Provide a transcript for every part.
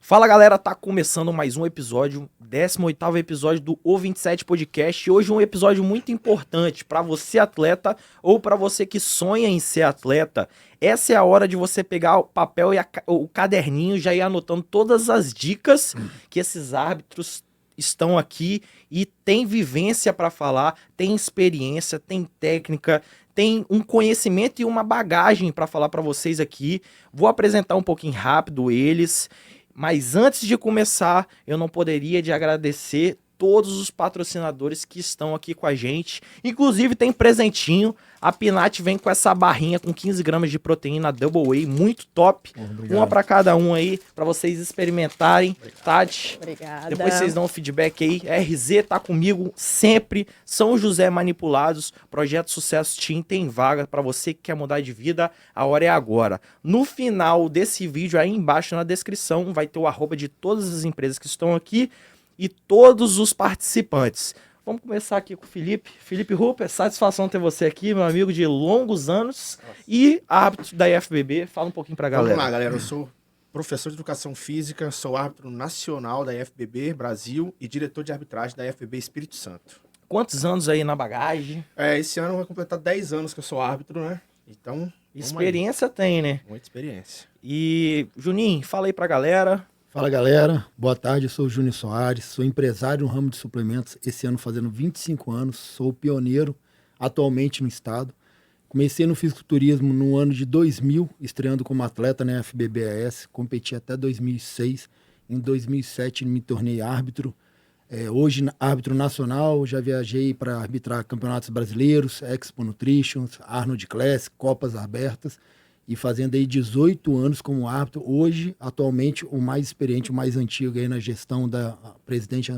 Fala galera, tá começando mais um episódio, 18º episódio do O27 Podcast. E hoje um episódio muito importante para você atleta ou para você que sonha em ser atleta. Essa é a hora de você pegar o papel e o caderninho, já ir anotando todas as dicas que esses árbitros estão aqui e tem vivência para falar, tem experiência, tem técnica, tem um conhecimento e uma bagagem para falar para vocês aqui. Vou apresentar um pouquinho rápido eles. Mas antes de começar, eu não poderia de agradecer todos os patrocinadores que estão aqui com a gente. Inclusive tem presentinho. A Pinat vem com essa barrinha com 15 gramas de proteína Double Whey, muito top. Obrigado. Uma para cada um aí, para vocês experimentarem. Tati, Obrigada. depois vocês dão um feedback aí. RZ tá comigo sempre. São José Manipulados. Projeto Sucesso Team tem vaga para você que quer mudar de vida. A hora é agora. No final desse vídeo, aí embaixo na descrição, vai ter o arroba de todas as empresas que estão aqui e todos os participantes. Vamos começar aqui com o Felipe. Felipe Rupert, satisfação ter você aqui, meu amigo de longos anos. E árbitro da IFBB. Fala um pouquinho pra galera. Vamos lá, galera. Eu sou professor de Educação Física, sou árbitro nacional da IFBB Brasil e diretor de arbitragem da IFBB Espírito Santo. Quantos anos aí na bagagem? Esse ano vai completar 10 anos que eu sou árbitro, né? Então, Experiência tem, né? muita experiência. E, Juninho, fala aí pra galera. Fala galera, boa tarde, eu sou o Júnior Soares, sou empresário no ramo de suplementos, esse ano fazendo 25 anos, sou pioneiro atualmente no estado. Comecei no fisiculturismo no ano de 2000, estreando como atleta na FBBAS, competi até 2006, em 2007 me tornei árbitro, hoje árbitro nacional, já viajei para arbitrar campeonatos brasileiros, Expo Nutrition, Arnold Classic, Copas Abertas, e fazendo aí 18 anos como árbitro, hoje, atualmente, o mais experiente, o mais antigo aí na gestão da presidente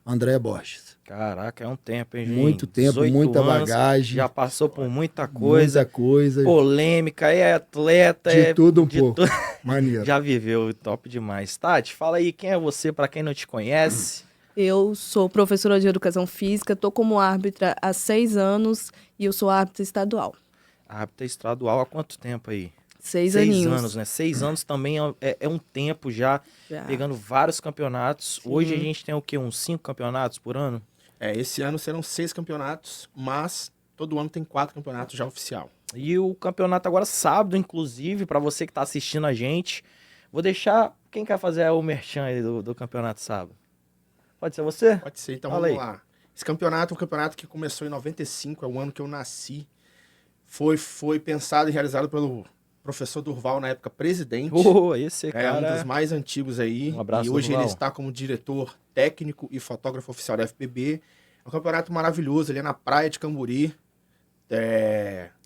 Andréa Borges. Caraca, é um tempo, hein, Juninho? Muito tempo, 18 muita anos, bagagem. Já passou por muita coisa. Muita coisa. Polêmica, é atleta. De tudo um de pouco. Maneiro. Já viveu, top demais. Tati, fala aí, quem é você, pra quem não te conhece? Eu sou professora de Educação Física, estou como árbitra há 6 anos e eu sou árbitra estadual. Árbitra estadual há quanto tempo aí? 6 6 aninhos. anos, né? 6 anos também é um tempo já, Já. pegando vários campeonatos. Sim. Hoje a gente tem o quê? Uns 5 campeonatos por ano? Esse ano serão 6 campeonatos, mas todo ano tem 4 campeonatos já oficial. E o campeonato agora sábado, inclusive, pra você que tá assistindo a gente. Vou deixar... Quem quer fazer o merchan aí do campeonato sábado? Pode ser você? Pode ser, então Fala vamos aí. lá. Esse campeonato é um campeonato que começou em 95, é o ano que eu nasci. Foi pensado e realizado pelo professor Durval, na época presidente. Esse É cara... um dos mais antigos aí. Um abraço, e hoje Durval. ele está como diretor técnico e fotógrafo oficial da FBB. É um campeonato maravilhoso, ele é na praia de Camburi.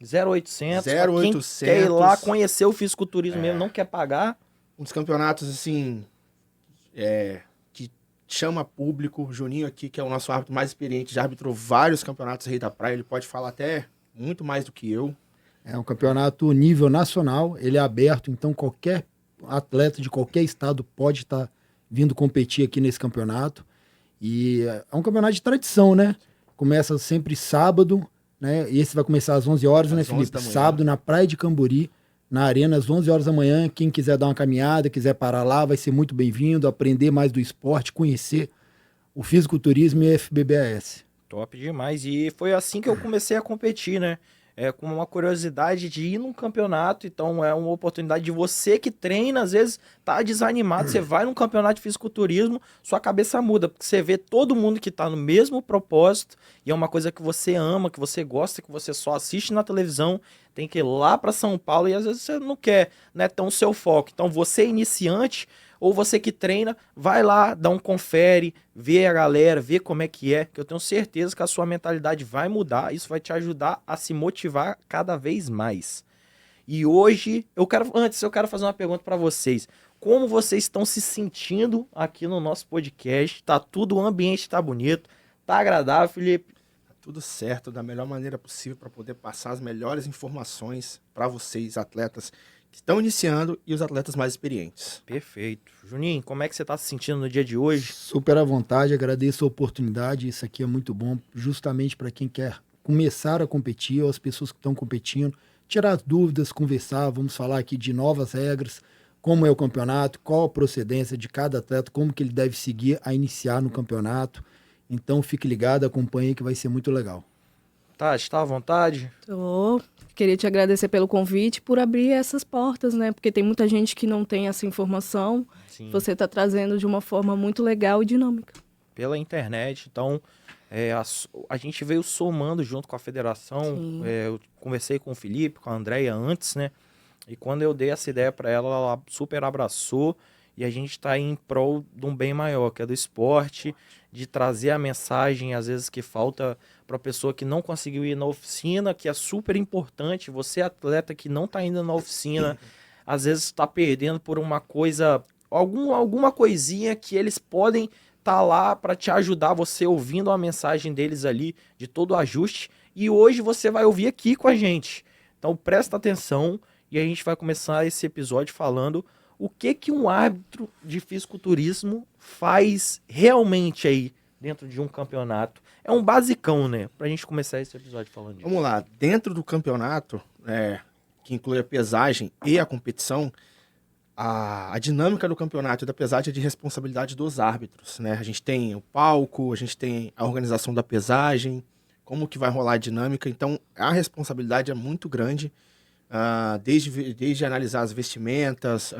0800. Pra 0800. quem quer ir lá conhecer o fisiculturismo mesmo, não quer pagar. Um dos campeonatos, assim, que chama público. O Juninho aqui, que é o nosso árbitro mais experiente, já arbitrou vários campeonatos Rei da Praia. Ele pode falar até muito mais do que eu. É um campeonato nível nacional, ele é aberto, então qualquer atleta de qualquer estado pode estar vindo competir aqui nesse campeonato. E é um campeonato de tradição, né? Começa sempre sábado, né? E esse vai começar às 11 horas, né, Às 11 Felipe? da manhã. Sábado, na Praia de Camburi, na arena, às 11 horas da manhã. Quem quiser dar uma caminhada, quiser parar lá, vai ser muito bem-vindo, aprender mais do esporte, conhecer o fisiculturismo e a FBBAS. Top demais. E foi assim que eu comecei a competir, né? Com uma curiosidade de ir num campeonato. Então é uma oportunidade de você que treina, às vezes tá desanimado. Você vai num campeonato de fisiculturismo, sua cabeça muda, porque você vê todo mundo que tá no mesmo propósito e é uma coisa que você ama, que você gosta, que você só assiste na televisão. Tem que ir lá para São Paulo e às vezes você não quer, né, ter o seu foco. Então você é iniciante ou você que treina, vai lá, dá um confere, vê a galera, vê como é, que eu tenho certeza que a sua mentalidade vai mudar, isso vai te ajudar a se motivar cada vez mais. E hoje, eu quero fazer uma pergunta para vocês. Como vocês estão se sentindo aqui no nosso podcast? Tá tudo, o ambiente tá bonito, tá agradável, Felipe? Tudo certo, da melhor maneira possível para poder passar as melhores informações para vocês, atletas que estão iniciando e os atletas mais experientes. Perfeito. Juninho, como é que você está se sentindo no dia de hoje? Super à vontade, agradeço a oportunidade, isso aqui é muito bom, justamente para quem quer começar a competir, ou as pessoas que estão competindo, tirar as dúvidas, conversar, vamos falar aqui de novas regras, como é o campeonato, qual a procedência de cada atleta, como que ele deve seguir a iniciar no campeonato. Então fique ligado, acompanhe que vai ser muito legal. Tati, tá à vontade? Queria te agradecer pelo convite, por abrir essas portas, né? Porque tem muita gente que não tem essa informação. Sim. Você está trazendo de uma forma muito legal e dinâmica. Pela internet, então a gente veio somando junto com a federação. Eu conversei com o Felipe, com a Andréia antes, né? E quando eu dei essa ideia para ela, ela super abraçou. E a gente está em prol de um bem maior, que é do esporte, de trazer a mensagem, às vezes, que falta para a pessoa que não conseguiu ir na oficina, que é super importante. Você, atleta que não está indo na oficina, às vezes está perdendo por uma coisa, alguma coisinha que eles podem estar lá para te ajudar, você ouvindo a mensagem deles ali, de todo o ajuste. E hoje você vai ouvir aqui com a gente. Então presta atenção e a gente vai começar esse episódio falando o que um árbitro de fisiculturismo faz realmente aí dentro de um campeonato. É um basicão, né? Pra gente começar esse episódio falando disso. Vamos lá. Dentro do campeonato, que inclui a pesagem e a competição, a dinâmica do campeonato e da pesagem é de responsabilidade dos árbitros, né? A gente tem o palco, a gente tem a organização da pesagem, como que vai rolar a dinâmica. Então, a responsabilidade é muito grande. Desde analisar as vestimentas,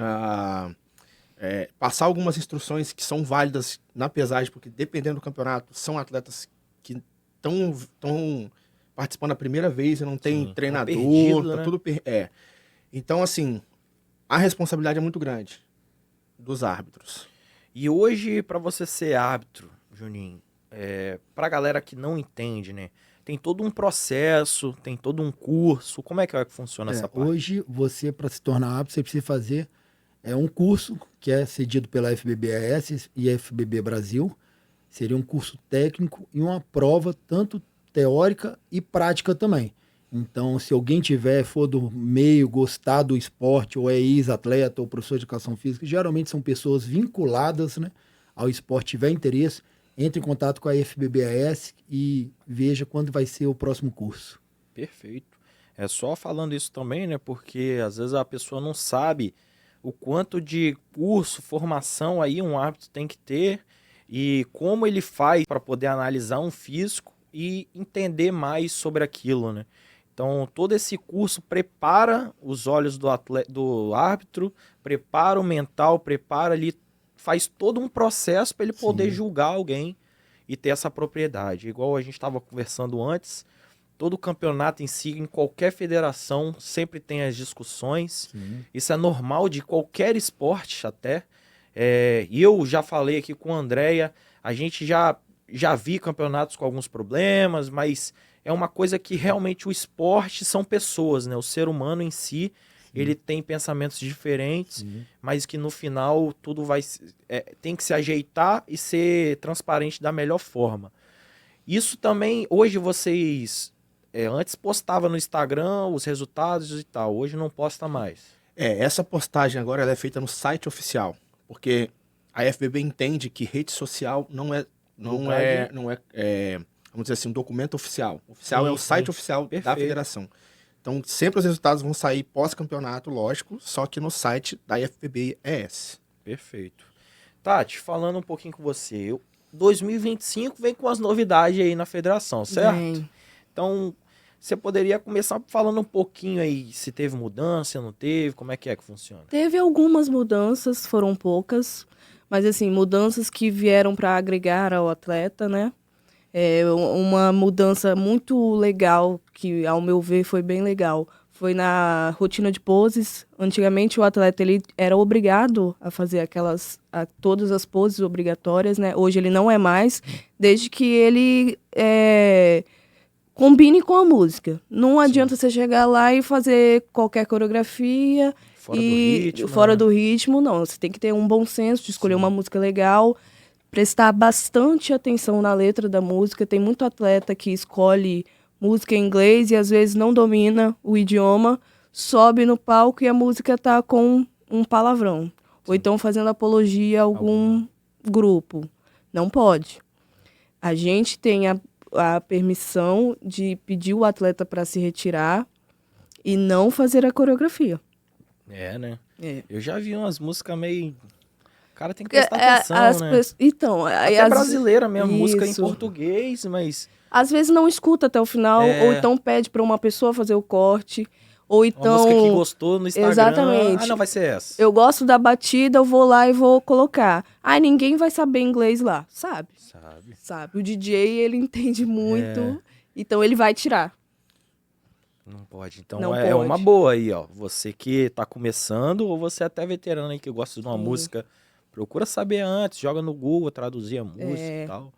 passar algumas instruções que são válidas na pesagem, porque dependendo do campeonato, são atletas que estão participando a primeira vez e não tem treinador, perdido, tá né? tudo Então, assim, a responsabilidade é muito grande dos árbitros. E hoje, para você ser árbitro, Juninho, pra galera que não entende, né? Tem todo um processo, tem todo um curso. Como é que funciona essa parte? Hoje, você, para se tornar árbitro, você precisa fazer um curso que é cedido pela FBBAS e FBB Brasil. Seria um curso técnico e uma prova tanto teórica e prática também. Então, se alguém for do meio, gostar do esporte, ou é ex-atleta ou professor de educação física, geralmente são pessoas vinculadas, né, ao esporte, tiver interesse, entre em contato com a FBBAS e veja quando vai ser o próximo curso. Perfeito. É só falando isso também, né? Porque às vezes a pessoa não sabe o quanto de curso, formação aí um árbitro tem que ter e como ele faz para poder analisar um físico e entender mais sobre aquilo, né? Então, todo esse curso prepara os olhos do árbitro, prepara o mental, prepara ali, faz todo um processo para ele poder julgar alguém e ter essa propriedade. Igual a gente estava conversando antes, todo campeonato em si, em qualquer federação, sempre tem as discussões. Sim. Isso é normal de qualquer esporte até. E eu já falei aqui com a Andréia, a gente já vi campeonatos com alguns problemas, mas é uma coisa que realmente o esporte são pessoas, né? O ser humano em si, ele tem pensamentos diferentes, mas que no final tudo tem que se ajeitar e ser transparente da melhor forma. Isso também, hoje vocês, antes postava no Instagram os resultados e tal, hoje não posta mais. Essa postagem agora ela é feita no site oficial, porque a FBB entende que rede social não é, vamos dizer assim, um documento oficial. Oficial é o site oficial da federação. Então, sempre os resultados vão sair pós-campeonato, lógico, só que no site da FBB-ES. Perfeito. Tati, falando um pouquinho com você, 2025 vem com as novidades aí na federação, certo? Bem, Então, você poderia começar falando um pouquinho aí, se teve mudança, não teve, como é que funciona? teve algumas mudanças, foram poucas, mas assim, mudanças que vieram para agregar ao atleta, né? Uma mudança muito legal, que ao meu ver foi bem legal, foi na rotina de poses. Antigamente o atleta ele era obrigado a fazer todas as poses obrigatórias, né? Hoje ele não é mais, desde que ele combine com a música. Não adianta você chegar lá e fazer qualquer coreografia fora do ritmo, não. Você tem que ter um bom senso de escolher uma música legal, prestar bastante atenção na letra da música. Tem muito atleta que escolhe música em inglês e às vezes não domina o idioma, sobe no palco e a música tá com um palavrão. Ou então fazendo apologia a algum grupo. Não pode. A gente tem a permissão de pedir o atleta para se retirar e não fazer a coreografia. É, né? É. Eu já vi umas músicas meio... O cara tem que prestar atenção, né? Então, Até brasileira mesmo, música em Isso. português, mas... Às vezes não escuta até o final, ou então pede pra uma pessoa fazer o corte, ou então... Uma música que gostou no Instagram. Exatamente. Ah, não, vai ser essa. Eu gosto da batida, eu vou lá e vou colocar. Ah, ninguém vai saber inglês lá. Sabe. O DJ, ele entende muito, então ele vai tirar. Não pode. Então Não é pode. uma boa aí, ó. Você que tá começando, ou você até veterano aí que gosta de uma música, procura saber antes, joga no Google, traduzir a música e tal.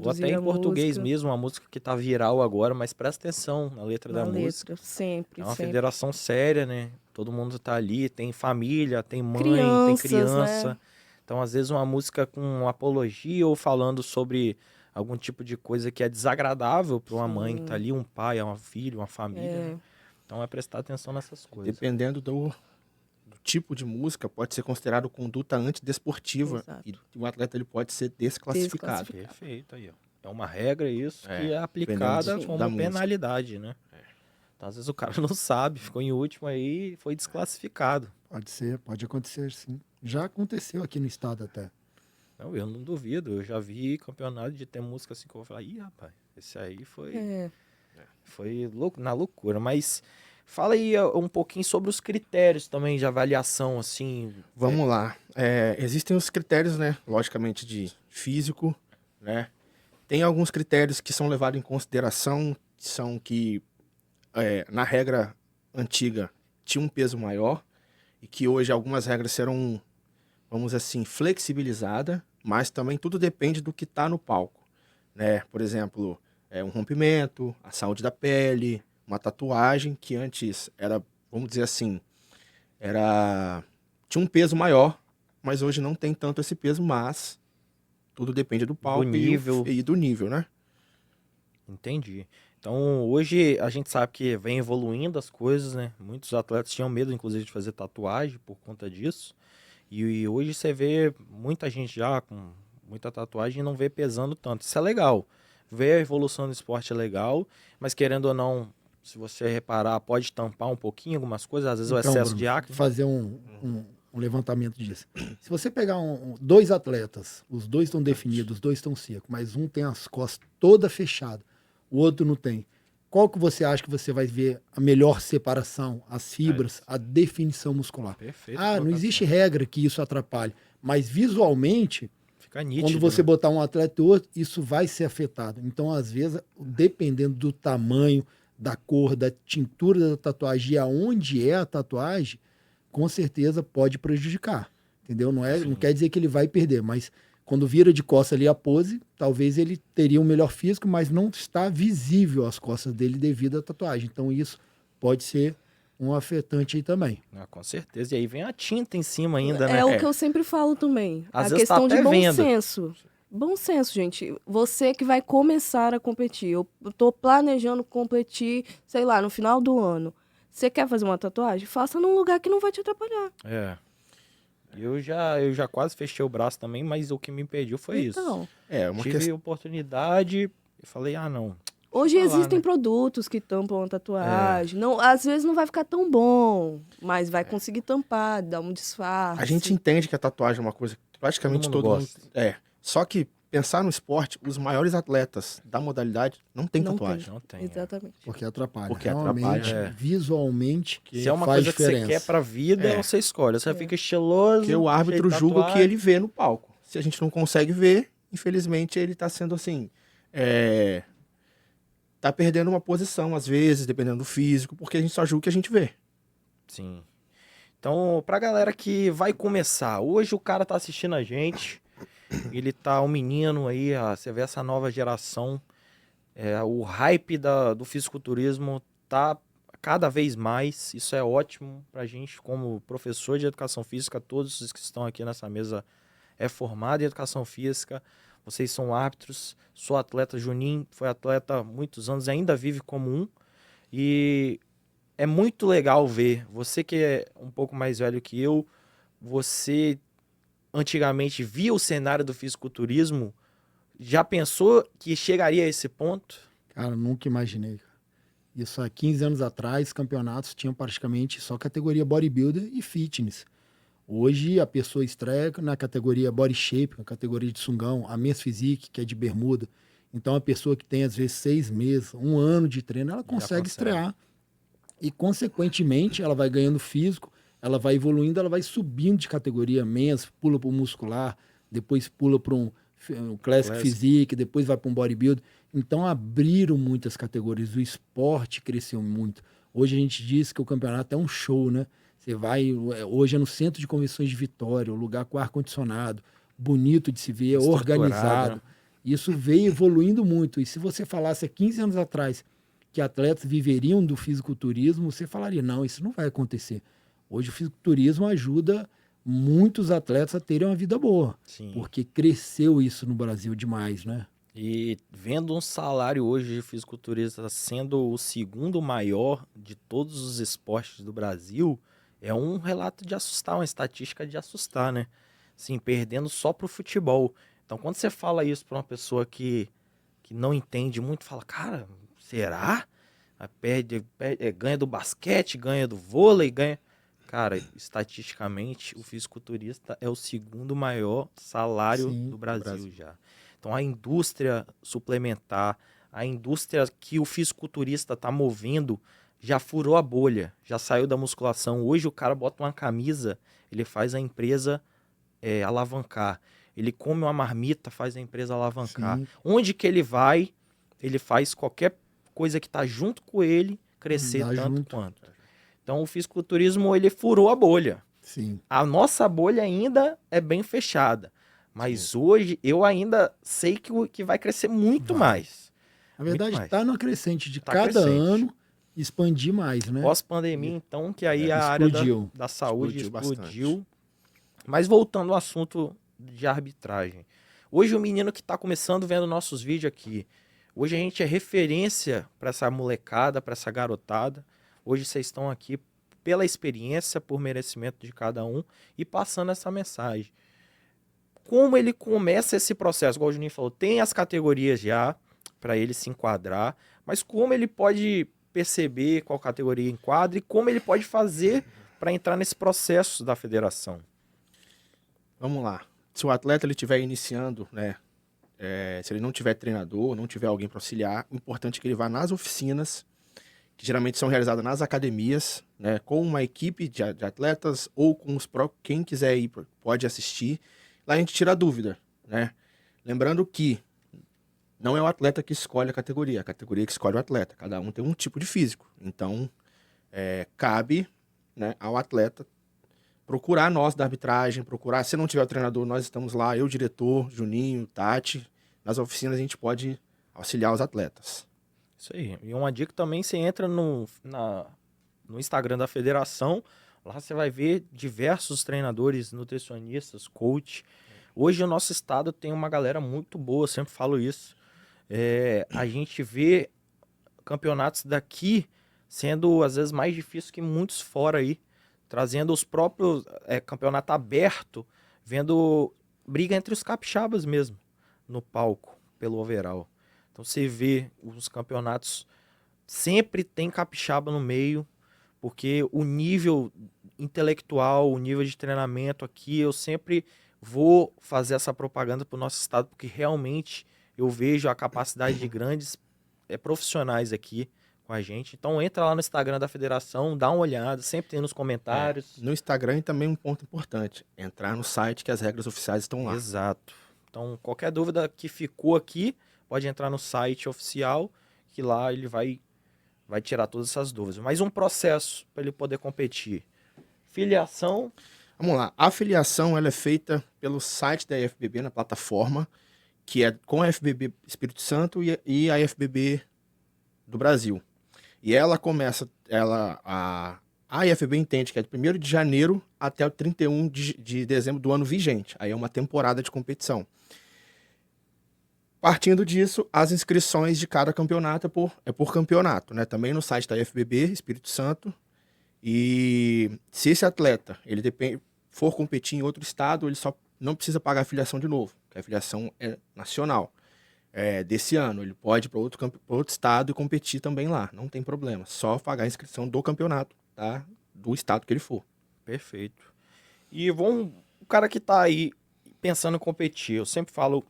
Ou até em português mesmo, uma música que tá viral agora, mas presta atenção na letra da música. Sempre, É uma sempre. federação séria, né? Todo mundo tá ali, tem família, tem mãe, Crianças, tem criança. né? Então, às vezes, uma música com apologia ou falando sobre algum tipo de coisa que é desagradável para uma mãe que tá ali, um pai, um filho, uma família. Né? Então, é prestar atenção nessas coisas. Dependendo do tipo de música, pode ser considerado conduta antidesportiva. Exato. E o atleta ele pode ser desclassificado. Perfeito aí, ó. É uma regra isso que é dependendo aplicada da como música. penalidade, né? Então, às vezes o cara não sabe, ficou em último aí e foi desclassificado. Pode ser, pode acontecer, sim. Já aconteceu aqui no estado até. Não, eu não duvido. Eu já vi campeonato de ter música assim que eu vou falar, ih, rapaz, esse aí foi na loucura. Mas fala aí um pouquinho sobre os critérios também de avaliação, assim. Vamos lá. Existem os critérios, né? Logicamente, de físico, né? Tem alguns critérios que são levados em consideração, que são que, na regra antiga, tinha um peso maior, e que hoje algumas regras serão, vamos dizer assim, flexibilizadas, mas também tudo depende do que está no palco, né? Por exemplo, um rompimento, a saúde da pele, uma tatuagem que antes era, vamos dizer assim, tinha um peso maior, mas hoje não tem tanto esse peso, mas tudo depende do palco e do nível, né? Entendi. Então, hoje a gente sabe que vem evoluindo as coisas, né? Muitos atletas tinham medo, inclusive, de fazer tatuagem por conta disso. E hoje você vê muita gente já com muita tatuagem e não vê pesando tanto. Isso é legal. Ver a evolução do esporte é legal, mas querendo ou não, se você reparar, pode tampar um pouquinho algumas coisas, às vezes o excesso Bruno, de acne. fazer um levantamento disso. Se você pegar dois atletas, os dois estão definidos, os dois estão secos, mas um tem as costas toda fechada, o outro não tem. Qual que você acha que você vai ver a melhor separação, as fibras, a definição muscular? Perfeito. Não existe regra que isso atrapalhe, mas visualmente, fica nítido, quando você botar um atleta e outro, isso vai ser afetado. Então, às vezes, dependendo do tamanho, da cor, da tintura da tatuagem e aonde é a tatuagem, com certeza pode prejudicar, entendeu? Não quer dizer que ele vai perder, mas quando vira de costas ali a pose, talvez ele teria um melhor físico, mas não está visível as costas dele devido à tatuagem. Então isso pode ser um afetante aí também. Com certeza. E aí vem a tinta em cima ainda, né? É o que eu sempre falo também. Às a vezes questão tá de até bom vendo. senso. Bom senso, gente. Você que vai começar a competir. Eu tô planejando competir, sei lá, no final do ano. Você quer fazer uma tatuagem? Faça num lugar que não vai te atrapalhar. Eu já quase fechei o braço também, mas o que me impediu foi isso. Tive oportunidade e falei, não. Hoje existem produtos que tampam a tatuagem. Não, às vezes não vai ficar tão bom, mas vai conseguir tampar, dar um disfarce. A gente entende que a tatuagem é uma coisa que praticamente todo mundo gosta. Só que pensar no esporte, os maiores atletas da modalidade não tem tatuagem. Não tem. Exatamente. Porque atrapalha. Porque realmente, atrapalha. Visualmente, se é uma faz coisa diferença. que você quer pra vida, você escolhe. Você fica estiloso. Porque o árbitro julga o que ele vê no palco. Se a gente não consegue ver, infelizmente ele tá sendo assim... Tá perdendo uma posição, às vezes, dependendo do físico, porque a gente só julga o que a gente vê. Sim. Então, pra galera que vai começar, hoje o cara tá assistindo a gente, ele tá um menino aí, você vê essa nova geração, o hype do fisiculturismo tá cada vez mais, isso é ótimo pra gente como professor de educação física, todos os que estão aqui nessa mesa é formado em educação física, vocês são árbitros, sou atleta, Juninho foi atleta há muitos anos, ainda vive como um, e é muito legal ver, você que é um pouco mais velho que eu, você antigamente via o cenário do fisiculturismo, já pensou que chegaria a esse ponto? Cara, nunca imaginei. Isso há 15 anos atrás, campeonatos tinham praticamente só categoria bodybuilder e fitness. Hoje a pessoa estreia na categoria body shape, na categoria de sungão, a men's physique, que é de bermuda. Então a pessoa que tem às vezes 6 meses, 1 ano de treino, ela consegue estrear. E consequentemente ela vai ganhando físico, ela vai evoluindo, ela vai subindo de categoria men's, pula para o muscular, depois pula para um classic physique, depois vai para um bodybuilder. Então abriram muitas categorias, o esporte cresceu muito. Hoje a gente diz que o campeonato é um show, né? Você vai, hoje é no Centro de Convenções de Vitória, um lugar com ar-condicionado, bonito de se ver, organizado. Isso veio evoluindo muito. E se você falasse há 15 anos atrás que atletas viveriam do fisiculturismo, você falaria, não, isso não vai acontecer. Hoje o fisiculturismo ajuda muitos atletas a terem uma vida boa. Sim. Porque cresceu isso no Brasil demais, né? E vendo um salário hoje de fisiculturista sendo o segundo maior de todos os esportes do Brasil, é um relato de assustar, uma estatística de assustar, né? Assim, perdendo só pro futebol. Então, quando você fala isso para uma pessoa que não entende muito, fala, cara, será? Ganha do basquete, ganha do vôlei, ganha... Cara, estatisticamente, o fisiculturista é o segundo maior salário do Brasil já. Então, a indústria suplementar, a indústria que o fisiculturista está movendo, já furou a bolha, já saiu da musculação. Hoje o cara bota uma camisa, ele faz a empresa alavancar. Ele come uma marmita, faz a empresa alavancar. Sim. Onde que ele vai, ele faz qualquer coisa que está junto com ele crescer tanto quanto. Então o fisiculturismo, ele furou a bolha. Sim. A nossa bolha ainda é bem fechada. Mas hoje eu ainda sei que vai crescer muito mais. Na verdade, está no crescente de cada ano expandir mais, né? Pós-pandemia, então, que aí a área da saúde explodiu. Mas voltando ao assunto de arbitragem. Hoje o menino que está começando vendo nossos vídeos aqui, hoje a gente é referência para essa molecada, para essa garotada. Hoje vocês estão aqui pela experiência, por merecimento de cada um e passando essa mensagem. Como ele começa esse processo? Igual o Juninho falou, tem as categorias já para ele se enquadrar, mas como ele pode perceber qual categoria enquadra e como ele pode fazer para entrar nesse processo da federação? Vamos lá. Se o atleta estiver iniciando, né, se ele não tiver treinador, não tiver alguém para auxiliar, o importante é que ele vá nas oficinas, que geralmente são realizadas nas academias, né, com uma equipe de atletas ou com os próprios, quem quiser ir pode assistir. Lá a gente tira a dúvida, né? Lembrando que não é o atleta que escolhe a categoria que escolhe o atleta. Cada um tem um tipo de físico. Então, cabe, né, ao atleta procurar nós da arbitragem, procurar. Se não tiver o treinador, nós estamos lá, eu, diretor, Juninho, Tati. Nas oficinas a gente pode auxiliar os atletas. Isso aí. E uma dica também, você entra no Instagram da federação, lá você vai ver diversos treinadores, nutricionistas, coach. Hoje o nosso estado tem uma galera muito boa, eu sempre falo isso. A gente vê campeonatos daqui sendo às vezes mais difícil que muitos fora aí, trazendo os próprios campeonato aberto, vendo briga entre os capixabas mesmo, no palco, pelo overall. Então você vê os campeonatos, sempre tem capixaba no meio, porque o nível intelectual, o nível de treinamento aqui, eu sempre vou fazer essa propaganda para o nosso estado, porque realmente eu vejo a capacidade de grandes profissionais aqui com a gente. Então entra lá no Instagram da federação, dá uma olhada, sempre tem nos comentários. No Instagram e também um ponto importante, entrar no site que as regras oficiais estão lá. Exato. Então qualquer dúvida que ficou aqui, pode entrar no site oficial, que lá ele vai tirar todas essas dúvidas. Mas um processo para ele poder competir. Filiação. Vamos lá. A filiação ela é feita pelo site da IFBB, na plataforma, que é com a IFBB Espírito Santo e a IFBB do Brasil. E ela começa, a IFBB entende que é de 1º de janeiro até o 31 de dezembro do ano vigente. Aí é uma temporada de competição. Partindo disso, as inscrições de cada campeonato é por campeonato, né? Também no site da IFBB, Espírito Santo. E se esse atleta for competir em outro estado, ele só não precisa pagar a filiação de novo, porque a filiação é nacional. desse ano. Ele pode ir para outro estado e competir também lá. Não tem problema. Só pagar a inscrição do campeonato, tá? Do estado que ele for. Perfeito. E o cara que tá aí pensando em competir, eu sempre falo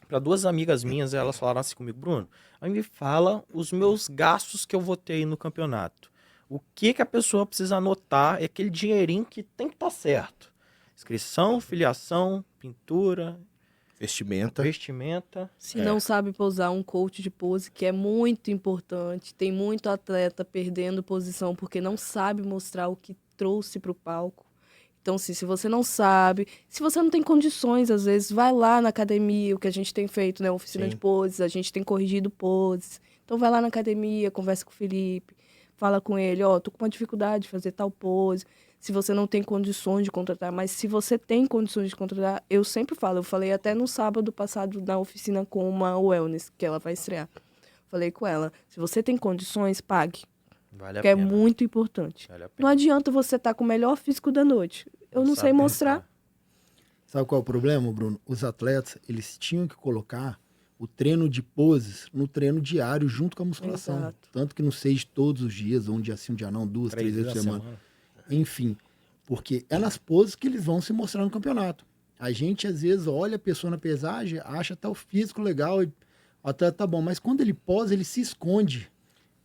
para 2 amigas minhas, elas falaram assim comigo, Bruno, aí me fala os meus gastos que eu vou ter aí no campeonato. O que a pessoa precisa anotar é aquele dinheirinho que tem que estar certo. Inscrição, filiação, pintura, vestimenta. Se não sabe posar, um coach de pose, que é muito importante. Tem muito atleta perdendo posição porque não sabe mostrar o que trouxe para o palco. Então, assim, se você não sabe, se você não tem condições, às vezes, vai lá na academia, o que a gente tem feito, né? Oficina de poses, a gente tem corrigido poses. Então, vai lá na academia, conversa com o Felipe, fala com ele, tô com uma dificuldade de fazer tal pose. Se você não tem condições de contratar, mas se você tem condições de contratar, eu sempre falo, eu falei até no sábado passado na oficina com uma wellness, que ela vai estrear. Falei com ela, se você tem condições, pague. Vale a que pena. É muito importante. Vale a pena. Não adianta você estar com o melhor físico da noite. Eu não sei mostrar. Sabe qual é o problema, Bruno? Os atletas, eles tinham que colocar o treino de poses no treino diário junto com a musculação. Exato. Tanto que não seja todos os dias, ou um dia sim, um dia não, 2, 3 vezes por semana. Enfim, porque é nas poses que eles vão se mostrar no campeonato. A gente, às vezes, olha a pessoa na pesagem, acha até o físico legal, o atleta tá bom, mas quando ele posa, ele se esconde.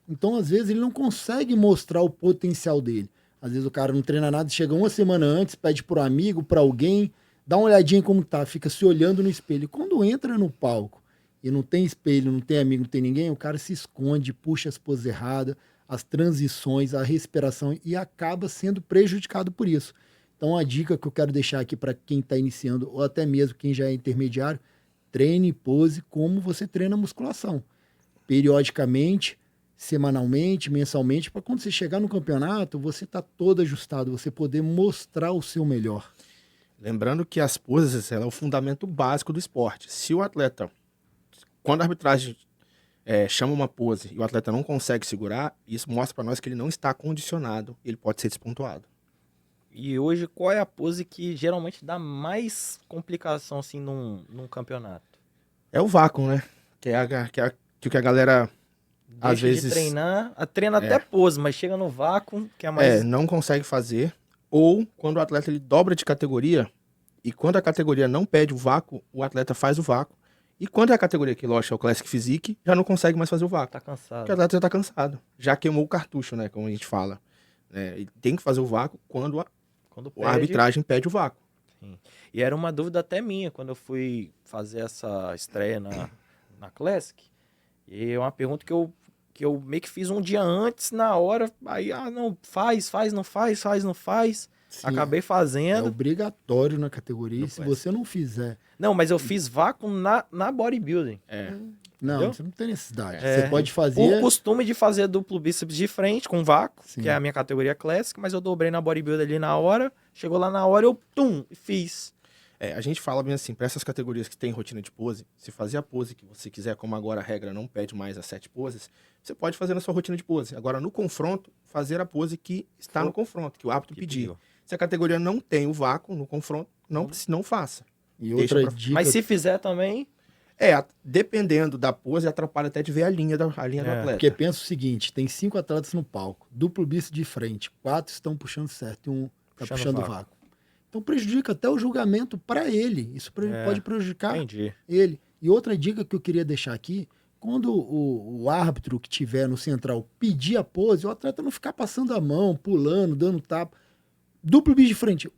Então, às vezes, ele não consegue mostrar o potencial dele. Às vezes o cara não treina nada, chega uma semana antes, pede por um amigo, para alguém, dá uma olhadinha em como tá, fica se olhando no espelho. E quando entra no palco e não tem espelho, não tem amigo, não tem ninguém, o cara se esconde, puxa as poses erradas, as transições, a respiração e acaba sendo prejudicado por isso. Então, a dica que eu quero deixar aqui para quem está iniciando, ou até mesmo quem já é intermediário, treine pose como você treina musculação. Periodicamente, semanalmente, mensalmente, para quando você chegar no campeonato, você tá todo ajustado, você poder mostrar o seu melhor. Lembrando que as poses é o fundamento básico do esporte. Se o atleta, quando a arbitragem chama uma pose e o atleta não consegue segurar, isso mostra para nós que ele não está condicionado, ele pode ser despontuado. E hoje, qual é a pose que geralmente dá mais complicação assim num campeonato? É o vácuo, né? Que a galera às vezes de treinar, treina até pose, mas chega no vácuo, que é mais... não consegue fazer. Ou quando o atleta ele dobra de categoria, e quando a categoria não pede o vácuo, o atleta faz o vácuo. E quando é a categoria que, lógico, é o Classic Physique, já não consegue mais fazer o vácuo. Tá cansado. Porque o atleta já tá cansado. Já queimou o cartucho, né? Como a gente fala. E tem que fazer o vácuo quando a arbitragem pede o vácuo. Sim. E era uma dúvida até minha, quando eu fui fazer essa estreia na Classic. E é uma pergunta que eu meio que fiz um dia antes, na hora, aí, não, faz, não faz. Sim, acabei fazendo. É obrigatório na categoria, se você não fizer... Não, mas eu fiz vácuo na bodybuilding. Não, entendeu? você não tem necessidade. Você pode fazer... Por costume de fazer duplo bíceps de frente com vácuo, Sim. que é a minha categoria Classic, mas eu dobrei na bodybuilding ali na hora, chegou lá na hora, eu fiz. A gente fala bem assim, para essas categorias que tem rotina de pose, se fazer a pose que você quiser, como agora a regra não pede mais as 7 poses, você pode fazer na sua rotina de pose. Agora, no confronto, fazer a pose que está no confronto, que o árbitro pediu. Se a categoria não tem o vácuo no confronto, não faça. E outra dica... Mas se fizer também... Dependendo da pose, atrapalha até de ver a linha do atleta. Porque pensa o seguinte, tem 5 atletas no palco, duplo bíceps de frente, 4 estão puxando certo e um está puxando o vácuo. Então prejudica até o julgamento para ele. Isso pode prejudicar ele. E outra dica que eu queria deixar aqui, quando o árbitro que tiver no central pedir a pose, o atleta não ficar passando a mão, pulando, dando tapa. Duplo bíceps de frente.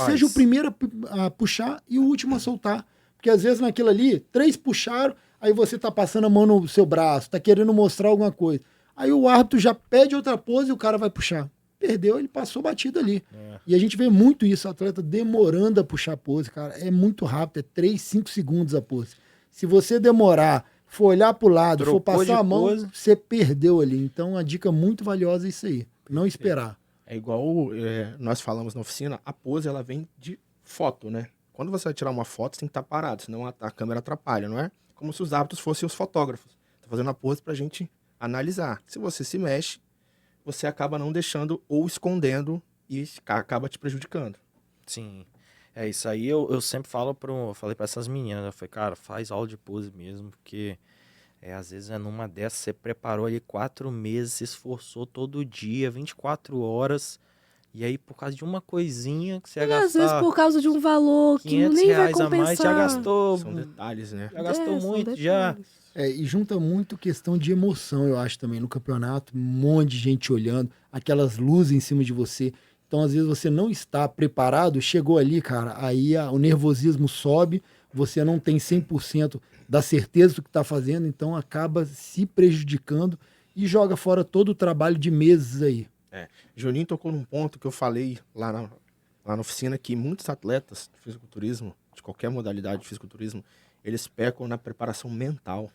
Seja o primeiro a puxar e o último a soltar. Porque às vezes naquilo ali, 3 puxaram, aí você tá passando a mão no seu braço, tá querendo mostrar alguma coisa. Aí o árbitro já pede outra pose e o cara vai puxar. Perdeu, ele passou batido ali. E a gente vê muito isso, o atleta demorando a puxar a pose, cara. É muito rápido, é 3, 5 segundos a pose. Se você demorar, for olhar pro lado, for passar a mão, você perdeu ali. Então, uma dica muito valiosa é isso aí. Não esperar. É igual nós falamos na oficina, a pose ela vem de foto, né? Quando você vai tirar uma foto, você tem que estar parado, senão a câmera atrapalha, não é? Como se os árbitros fossem os fotógrafos. Tá fazendo a pose pra gente analisar. Se você se mexe, você acaba não deixando ou escondendo e acaba te prejudicando. Sim. Isso aí eu sempre falei pra essas meninas, eu falei, cara, faz aula de pose mesmo, porque às vezes numa dessas você preparou ali 4 meses, se esforçou todo dia, 24 horas, e aí por causa de uma coisinha que você ia Às vezes gastar por causa de um valor que 500 nem vai reais a compensar. mais, já gastou, São detalhes, né? já gastou São muito, detalhes. já. E junta muito questão de emoção, eu acho, também. No campeonato, um monte de gente olhando, aquelas luzes em cima de você. Então, às vezes, você não está preparado, chegou ali, cara, aí o nervosismo sobe, você não tem 100% da certeza do que está fazendo, então acaba se prejudicando e joga fora todo o trabalho de meses aí. Juninho tocou num ponto que eu falei lá na oficina, que muitos atletas de fisiculturismo, de qualquer modalidade de fisiculturismo, eles pecam na preparação mental.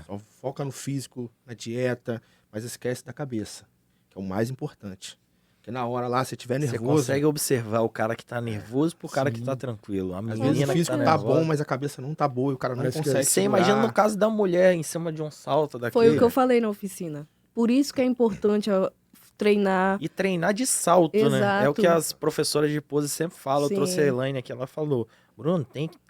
Só foca no físico, na dieta, mas esquece da cabeça, que é o mais importante. Porque na hora lá, se tiver nervoso... Você consegue observar o cara que tá nervoso pro cara que tá tranquilo. A Às vezes o menina que físico tá tá nervosa. bom, mas a cabeça não tá boa e o cara não Parece que consegue Você segurar. imagina no caso da mulher em cima de um salto daquele. Foi o que eu falei na oficina. Por isso que é importante treinar. E treinar de salto, né? É o Exato. que as professoras de pose sempre falam. Sim. Eu trouxe a Elaine aqui, ela falou, Bruno,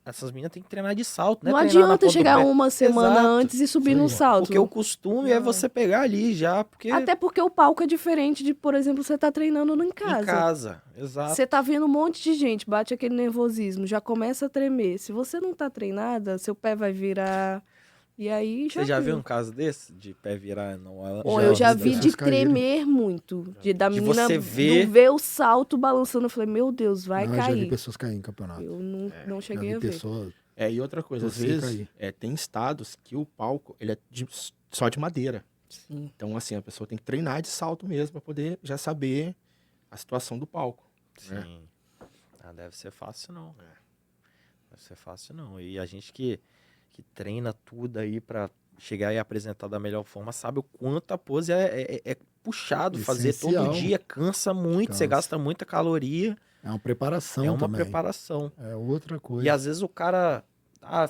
essas meninas têm que treinar de salto, né? Não Treinar na adianta ponta do chegar pé. uma semana Exato. antes e subir no Sim. salto. Porque o costume é você pegar ali já, porque Até porque o palco é diferente de, por exemplo, você tá treinando em em casa. casa. Exato. Você tá vendo um monte de gente, bate aquele nervosismo, já começa a tremer. Se você não tá treinada, seu pé vai virar. E aí já Você já viu um caso desse? De pé virar? Não, Bom, eu já vi pessoas de caíram. tremer muito. Da De menina você ver- ver o salto balançando. Eu falei, meu Deus, vai Não, eu já vi cair. pessoas caírem em campeonato. Eu não Já cheguei vi a ver. pessoas... E outra coisa, às Você vezes, tem estados que o palco ele é só de madeira. Sim. Então, assim, a pessoa tem que treinar de salto mesmo para poder já saber a situação do palco. Sim. Deve ser fácil não. Deve ser fácil não. E a gente que treina tudo aí pra chegar e apresentar da melhor forma, sabe o quanto a pose é puxado. Fazer Essencial. todo dia cansa muito, você Cansa. gasta muita caloria. É uma preparação É uma também. preparação. É outra coisa. E às vezes o cara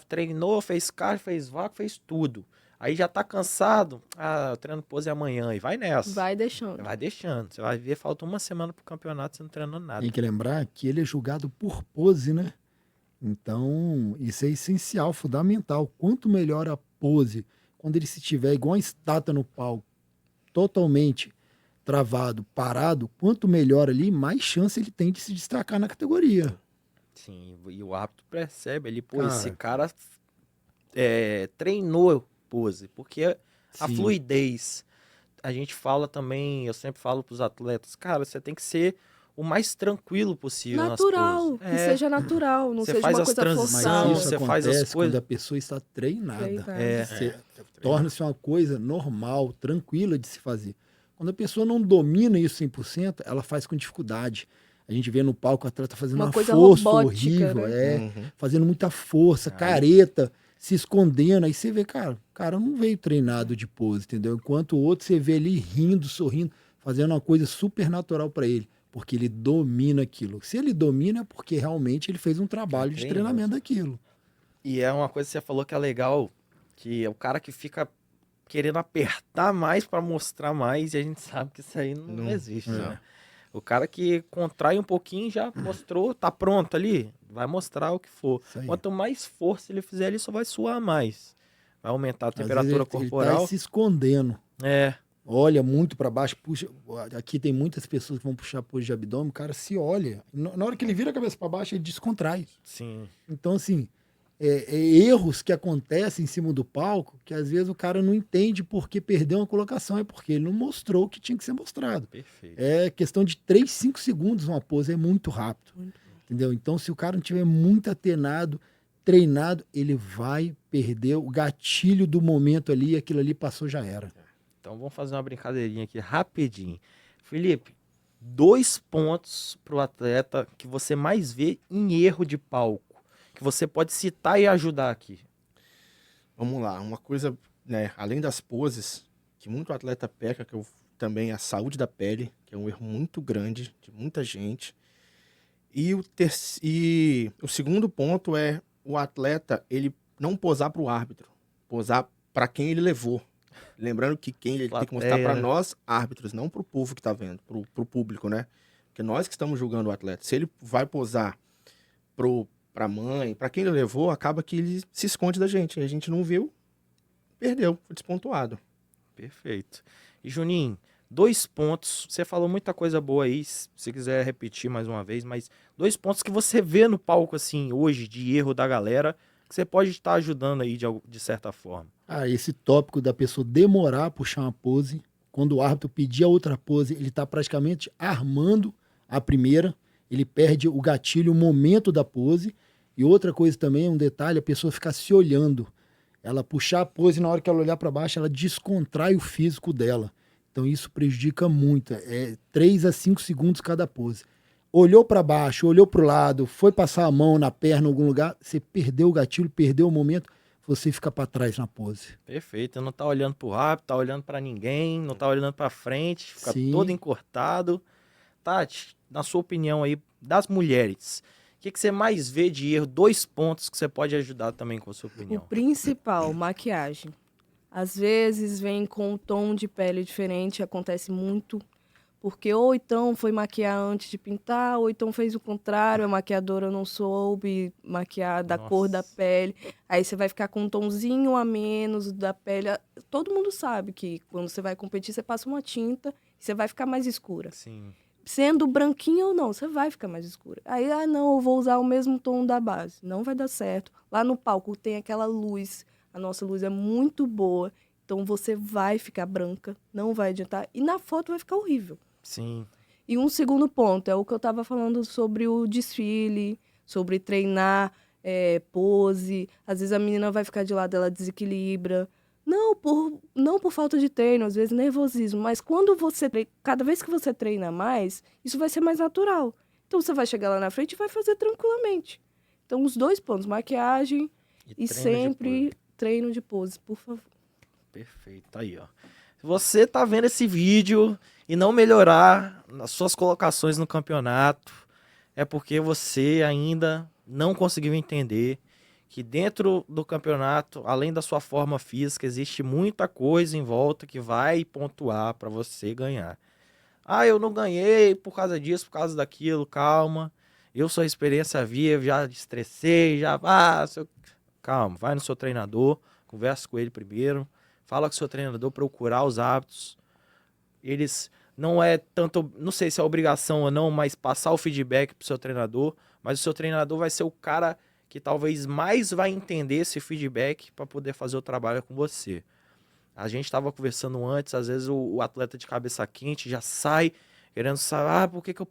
treinou, fez cardio, fez vácuo, fez tudo. Aí já tá cansado. Eu treino pose amanhã e vai nessa. Vai deixando. Vai deixando. Você vai ver, falta uma semana pro campeonato, você não treinando nada. Tem que lembrar que ele é julgado por pose, né? Então, isso é essencial, fundamental. Quanto melhor a pose, quando ele se tiver igual uma estátua no palco, totalmente travado, parado, quanto melhor ali, mais chance ele tem de se destacar na categoria. Sim, e o árbitro percebe ali, pô, Cara, esse cara treinou pose, porque a Sim. fluidez, a gente fala também, eu sempre falo pros atletas, cara, você tem que ser o mais tranquilo possível Natural, nas que poses. seja natural, não Você seja faz uma as coisa transições, Mas forçada. isso você faz acontece as coisas. quando a pessoa está treinada. Treinada. Torna-se uma coisa normal, tranquila de se fazer. Quando a pessoa não domina isso 100%, ela faz com dificuldade. A gente vê no palco o atleta fazendo Uma uma coisa força robótica, horrível, né? fazendo muita força, careta, se escondendo. Aí você vê, cara, o cara não veio treinado de pose, entendeu? Enquanto o outro você vê ali rindo, sorrindo, fazendo uma coisa super natural para ele, porque ele domina aquilo. Se ele domina é porque realmente ele fez um trabalho de Treina, treinamento daquilo. E é uma coisa que você falou que é legal, que é o cara que fica querendo apertar mais pra mostrar mais, e a gente sabe que isso aí não existe, né? O cara que contrai um pouquinho já mostrou, tá pronto ali, vai mostrar o que for. Isso aí. Quanto mais força ele fizer, ele só vai suar mais. Vai aumentar a Às vezes temperatura ele corporal. tá se escondendo. Olha muito para baixo, puxa. Aqui tem muitas pessoas que vão puxar pose de abdômen, o cara se olha. Na hora que ele vira a cabeça para baixo, ele descontrai. Sim. Então, assim, erros que acontecem em cima do palco, que às vezes o cara não entende porque perdeu uma colocação, é porque ele não mostrou o que tinha que ser mostrado. Perfeito. É questão de 3, 5 segundos uma pose, é muito rápido. Entendeu? Então, se o cara não tiver muito atenado, treinado, ele vai perder o gatilho do momento ali, e aquilo ali passou, já era. Então vamos fazer uma brincadeirinha aqui rapidinho. Felipe, 2 pontos pro atleta que você mais vê em erro de palco, que você pode citar e ajudar aqui. Vamos lá, uma coisa, né, além das poses, que muito atleta peca, que também a saúde da pele, que é um erro muito grande de muita gente. E o segundo ponto é o atleta, ele não posar para o árbitro, posar para quem ele levou. Lembrando que quem ele tem que mostrar para nós, árbitros, não para o povo que está vendo, para o público, né? Porque nós que estamos julgando o atleta. Se ele vai posar pra mãe, pra quem ele levou, acaba que ele se esconde da gente. A gente não viu, perdeu, foi despontuado. Perfeito. E Juninho, 2 pontos, você falou muita coisa boa aí, se quiser repetir mais uma vez, mas 2 pontos que você vê no palco assim hoje de erro da galera, que você pode estar ajudando aí de certa forma. Esse tópico da pessoa demorar a puxar uma pose, quando o árbitro pedir a outra pose, ele está praticamente armando a primeira, ele perde o gatilho, o momento da pose. E outra coisa também, um detalhe, a pessoa ficar se olhando. Ela puxar a pose, na hora que ela olhar para baixo, ela descontrai o físico dela. Então isso prejudica muito. 3 a 5 segundos cada pose. Olhou para baixo, olhou para o lado, foi passar a mão na perna em algum lugar, você perdeu o gatilho, perdeu o momento, você fica para trás na pose. Perfeito, não tá olhando pro rápido, tá olhando para ninguém, não tá olhando para frente, fica Sim. todo encurtado. Tati, na sua opinião aí, das mulheres, o que você mais vê de erro? 2 pontos que você pode ajudar também com a sua O opinião. principal, maquiagem. Às vezes vem com um tom de pele diferente, acontece muito, porque ou então foi maquiar antes de pintar, ou então fez o contrário, a maquiadora não soube maquiar da cor da pele. Aí você vai ficar com um tomzinho a menos da pele. Todo mundo sabe que quando você vai competir, você passa uma tinta e você vai ficar mais escura. Sim. Sendo branquinha ou não, você vai ficar mais escura. Aí, não, eu vou usar o mesmo tom da base. Não vai dar certo. Lá no palco tem aquela luz. A nossa luz é muito boa. Então você vai ficar branca, não vai adiantar. E na foto vai ficar horrível. Sim. E um segundo ponto, é o que eu estava falando sobre o desfile, sobre treinar pose. Às vezes a menina vai ficar de lado, ela desequilibra. Não por falta de treino, às vezes nervosismo. Mas cada vez que você treina mais, isso vai ser mais natural. Então você vai chegar lá na frente e vai fazer tranquilamente. Então os 2 pontos, maquiagem e sempre treino de pose, por favor. Perfeito, aí ó. Se você tá vendo esse vídeo e não melhorar nas suas colocações no campeonato, é porque você ainda não conseguiu entender que dentro do campeonato, além da sua forma física, existe muita coisa em volta que vai pontuar para você ganhar. Eu não ganhei por causa disso, por causa daquilo, calma. Eu sou experiência viva, já estressei, calma, vai no seu treinador, conversa com ele primeiro, fala com o seu treinador, procurar os hábitos. Eles não é tanto, não sei se é obrigação ou não, mas passar o feedback pro seu treinador, mas o seu treinador vai ser o cara que talvez mais vai entender esse feedback para poder fazer o trabalho com você. A gente estava conversando antes, às vezes o atleta de cabeça quente já sai querendo saber, por que eu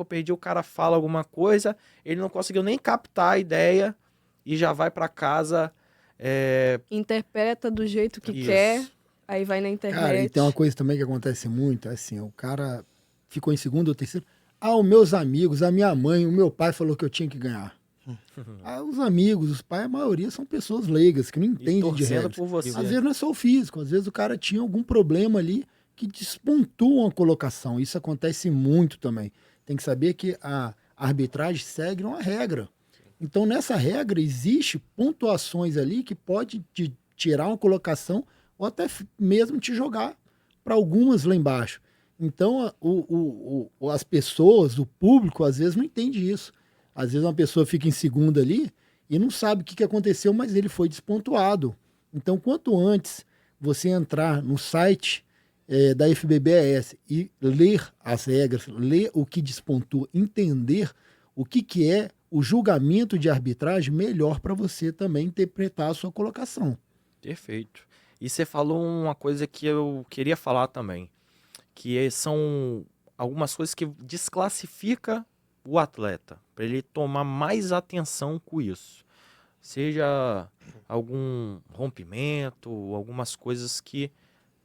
perdi, o cara fala alguma coisa, ele não conseguiu nem captar a ideia e já vai para casa. Interpreta do jeito que Isso. quer, aí vai na internet. Cara, e tem uma coisa também que acontece muito, assim, o cara ficou em segundo ou terceiro. Os meus amigos, a minha mãe, o meu pai falou que eu tinha que ganhar. Os amigos, os pais, a maioria são pessoas leigas, que não entendem de regras. Por você. Às vezes não é só o físico, às vezes o cara tinha algum problema ali que despontua uma colocação. Isso acontece muito também. Tem que saber que a arbitragem segue uma regra. Então, nessa regra, existe pontuações ali que pode te tirar uma colocação ou até mesmo te jogar para algumas lá embaixo. Então, as pessoas, o público, às vezes não entende isso. Às vezes uma pessoa fica em segunda ali e não sabe o que aconteceu, mas ele foi despontuado. Então, quanto antes você entrar no site da FBBAS e ler as regras, ler o que despontua, entender o que é o julgamento de arbitragem, melhor para você também interpretar a sua colocação. Perfeito. E você falou uma coisa que eu queria falar também, que são algumas coisas que desclassifica o atleta, para ele tomar mais atenção com isso. Seja algum rompimento, algumas coisas que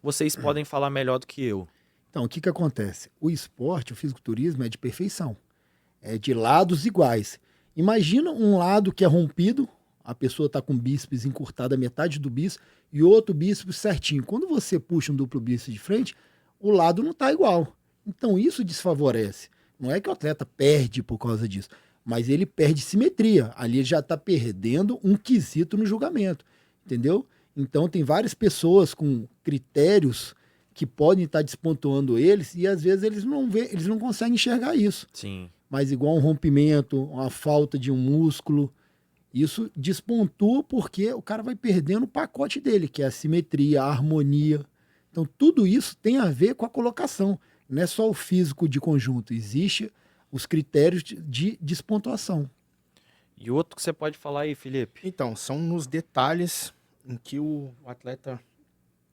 vocês podem falar melhor do que eu. Então, o que acontece? O esporte, o fisiculturismo é de perfeição. É de lados iguais. Imagina um lado que é rompido, a pessoa está com o bíceps encurtado a metade do bíceps e outro bíceps certinho. Quando você puxa um duplo bíceps de frente, o lado não está igual. Então isso desfavorece. Não é que o atleta perde por causa disso, mas ele perde simetria. Ali ele já está perdendo um quesito no julgamento, entendeu? Então tem várias pessoas com critérios que podem estar despontuando eles e às vezes eles não conseguem enxergar isso. Sim. mas igual um rompimento, uma falta de um músculo, isso despontua porque o cara vai perdendo o pacote dele, que é a simetria, a harmonia. Então, tudo isso tem a ver com a colocação. Não é só o físico de conjunto, existe os critérios de despontuação. E outro que você pode falar aí, Felipe? Então, são nos detalhes em que o atleta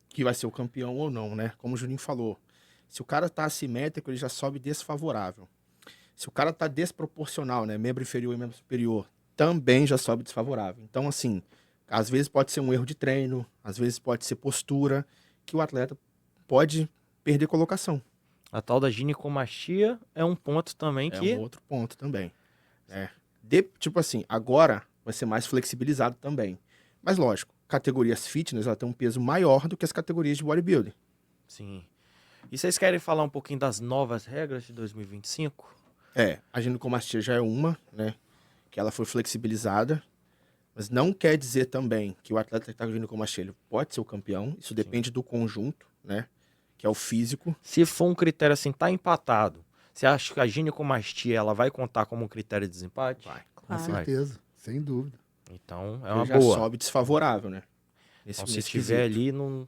que vai ser o campeão ou não, né? Como o Juninho falou, se o cara tá assimétrico, ele já sobe desfavorável. Se o cara tá desproporcional, né? Membro inferior e membro superior, também já sobe desfavorável. Então, assim, às vezes pode ser um erro de treino, às vezes pode ser postura, que o atleta pode perder colocação. A tal da ginecomastia é um ponto também que... É um outro ponto também. Tipo assim, agora vai ser mais flexibilizado também. Mas lógico, categorias fitness ela tem um peso maior do que as categorias de bodybuilding. Sim. E vocês querem falar um pouquinho das novas regras de 2025? A ginecomastia já é uma, né? Que ela foi flexibilizada. Mas não quer dizer também que o atleta que está com ginecomastia ele pode ser o campeão. Isso depende do conjunto, né? Que é o físico. Se for um critério assim, tá empatado, você acha que a ginecomastia ela vai contar como um critério de desempate? Vai. Com certeza, sem dúvida. Então, é Ele uma já boa. sobe desfavorável, né? Então, se estiver ali, não...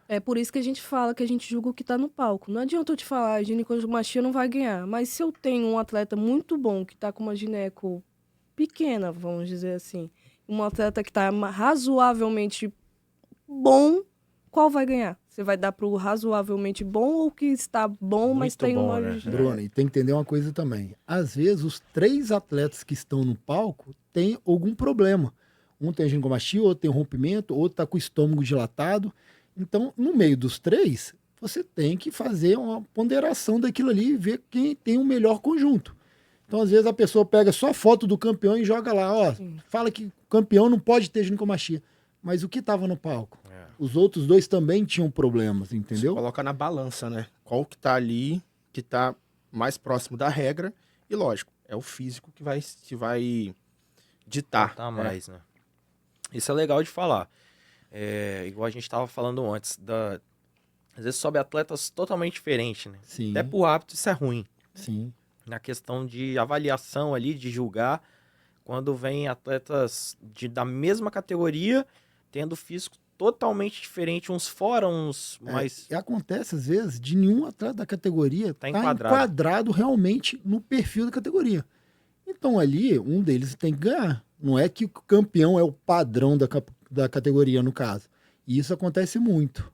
É por isso que a gente fala que a gente julga o que tá no palco. Não adianta eu te falar, a ginecomastia não vai ganhar. Mas se eu tenho um atleta muito bom que tá com uma gineco pequena, vamos dizer assim, um atleta que tá razoavelmente bom, qual vai ganhar? Você vai dar pro razoavelmente bom ou que está bom, mas Muito tem bom, uma... né? Bruno, e tem que entender uma coisa também. Às vezes, os 3 atletas que estão no palco têm algum problema. Um tem ginecomastia, outro tem rompimento, outro tá com o estômago dilatado. Então, no meio dos 3, você tem que fazer uma ponderação daquilo ali e ver quem tem o melhor conjunto. Então, às vezes, a pessoa pega só a foto do campeão e joga lá, ó, fala que o campeão não pode ter ginecomastia. Mas o que estava no palco? Os outros 2 também tinham problemas, entendeu? Você coloca na balança, né? Qual que tá ali, que tá mais próximo da regra. E lógico, é o físico que vai ditar. Tá mais, né? Isso é legal de falar. Igual a gente estava falando antes, às vezes sobe atletas totalmente diferentes, né? Sim. Até por hábito isso é ruim. Sim. Na questão de avaliação ali, de julgar, quando vem atletas da mesma categoria, tendo físico totalmente diferente, uns fora, uns mais... E acontece, às vezes, de nenhum atleta da categoria Tá tá enquadrado. enquadrado realmente no perfil da categoria. Então, ali, um deles tem que ganhar. Não é que o campeão é o padrão da categoria, no caso. E isso acontece muito.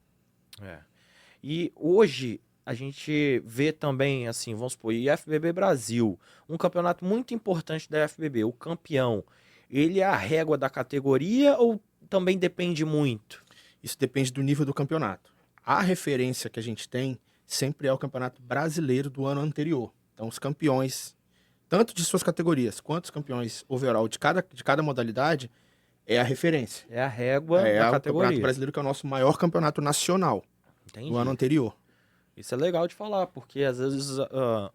E hoje a gente vê também, assim, vamos supor, IFBB Brasil, um campeonato muito importante da IFBB, o campeão, ele é a régua da categoria ou também depende muito? Isso depende do nível do campeonato. A referência que a gente tem sempre é o campeonato brasileiro do ano anterior. Então, os campeões, tanto de suas categorias, quanto os campeões overall de cada modalidade, é a referência. É a régua É da o categoria. Campeonato Brasileiro, que é o nosso maior campeonato nacional Entendi. do ano anterior. Isso é legal de falar, porque às vezes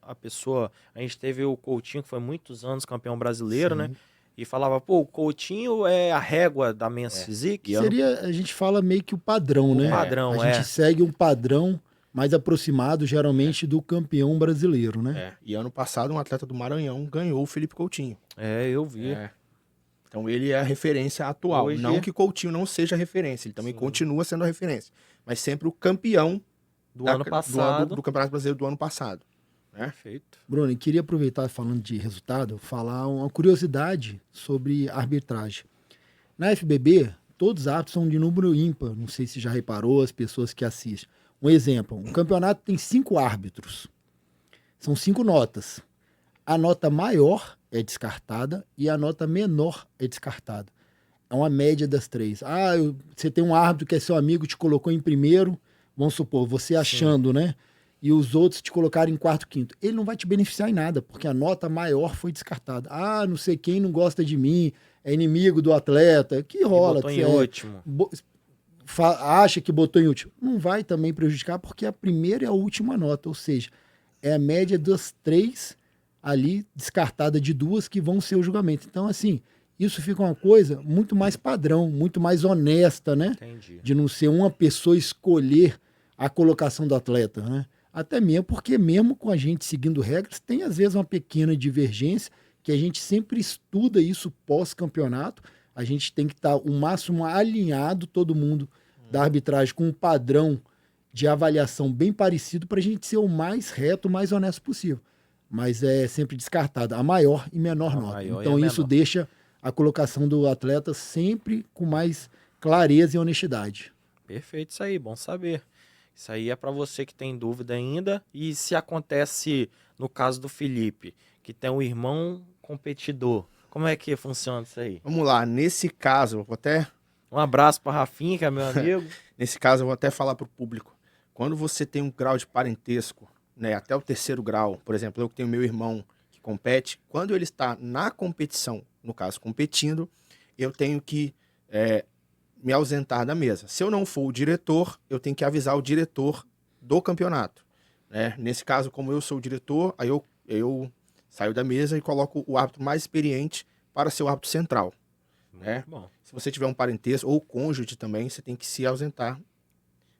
a pessoa... A gente teve o Coutinho, que foi muitos anos campeão brasileiro, Sim. né? E falava, pô, o Coutinho é a régua da Men's Physique. A gente fala meio que o padrão, né? Padrão, a gente segue um padrão mais aproximado, geralmente, do campeão brasileiro, né? E ano passado, um atleta do Maranhão ganhou o Felipe Coutinho. Eu vi. Então, ele é a referência atual. Hoje... Não que Coutinho não seja a referência, ele também continua sendo a referência. Mas sempre o campeão Do ano passado. do Campeonato Brasileiro do ano passado. Perfeito. Bruno, eu queria aproveitar, falando de resultado, falar uma curiosidade sobre arbitragem. Na FBB, todos os árbitros são de número ímpar. Não sei se já reparou, as pessoas que assistem. Um exemplo, um campeonato tem 5 árbitros. São 5 notas. A nota maior é descartada e a nota menor é descartada. É uma média das 3. Você tem um árbitro que é seu amigo, te colocou em primeiro, vamos supor, você achando, né? E os outros te colocaram em quarto, quinto. Ele não vai te beneficiar em nada, porque a nota maior foi descartada. Não sei quem não gosta de mim, é inimigo do atleta, que rola. Botou em último. Acha que botou em último. Não vai também prejudicar, porque a primeira e a última nota, ou seja, é a média das 3 ali, descartada de 2 que vão ser o julgamento. Então, assim, isso fica uma coisa muito mais padrão, muito mais honesta, né? Entendi. De não ser uma pessoa escolher a colocação do atleta, né? Até mesmo porque, mesmo com a gente seguindo regras, tem às vezes uma pequena divergência, que a gente sempre estuda isso pós-campeonato. A gente tem que estar o máximo alinhado, todo mundo da arbitragem, com um padrão de avaliação bem parecido, para a gente ser o mais reto, o mais honesto possível. Mas é sempre descartada a maior e menor nota. Então isso deixa a colocação do atleta sempre com mais clareza e honestidade. Perfeito, isso aí, bom saber. Isso aí é para você que tem dúvida ainda. E se acontece no caso do Felipe, que tem um irmão competidor, como é que funciona isso aí? Vamos lá, nesse caso, eu vou até... Um abraço para Rafinha, que é meu amigo. Nesse caso, eu vou até falar para o público. Quando você tem um grau de parentesco, né, até o 3º grau, por exemplo, eu que tenho meu irmão que compete, quando ele está na competição, no caso competindo, eu tenho que me ausentar da mesa. Se eu não for o diretor, eu tenho que avisar o diretor do campeonato, né? Nesse caso, como eu sou o diretor, aí eu saio da mesa e coloco o árbitro mais experiente para ser o árbitro central, né? Bom. Se você tiver um parentesco ou cônjuge também, você tem que se ausentar,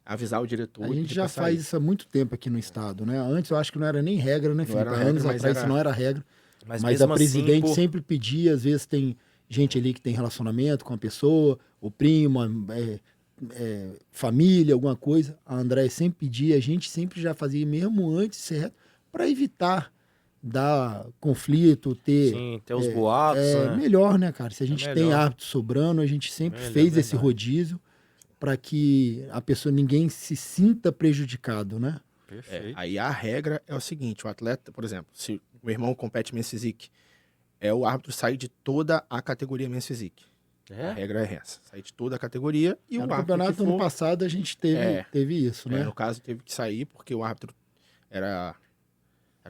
avisar o diretor. A gente já faz isso há muito tempo aqui no estado, né? Antes eu acho que não era nem regra, né, Felipe? Anos atrás isso não era regra. Mas a presidente assim, sempre pedia, às vezes tem gente ali que tem relacionamento com a pessoa, o primo, família, alguma coisa. A André sempre pedia, a gente sempre já fazia, mesmo antes de ser reto, para evitar dar conflito, ter os boatos. Né? Melhor, né, cara? Se a gente tem árbitro sobrando, a gente sempre fez esse rodízio para que a pessoa, ninguém se sinta prejudicado, né? Perfeito. Aí a regra é o seguinte, o atleta, por exemplo, se o irmão compete Men's Physique, o árbitro sair de toda a categoria Men's Physique. A regra é essa, sair de toda a categoria e o árbitro campeonato ano passado a gente teve isso, né? No caso teve que sair porque o árbitro era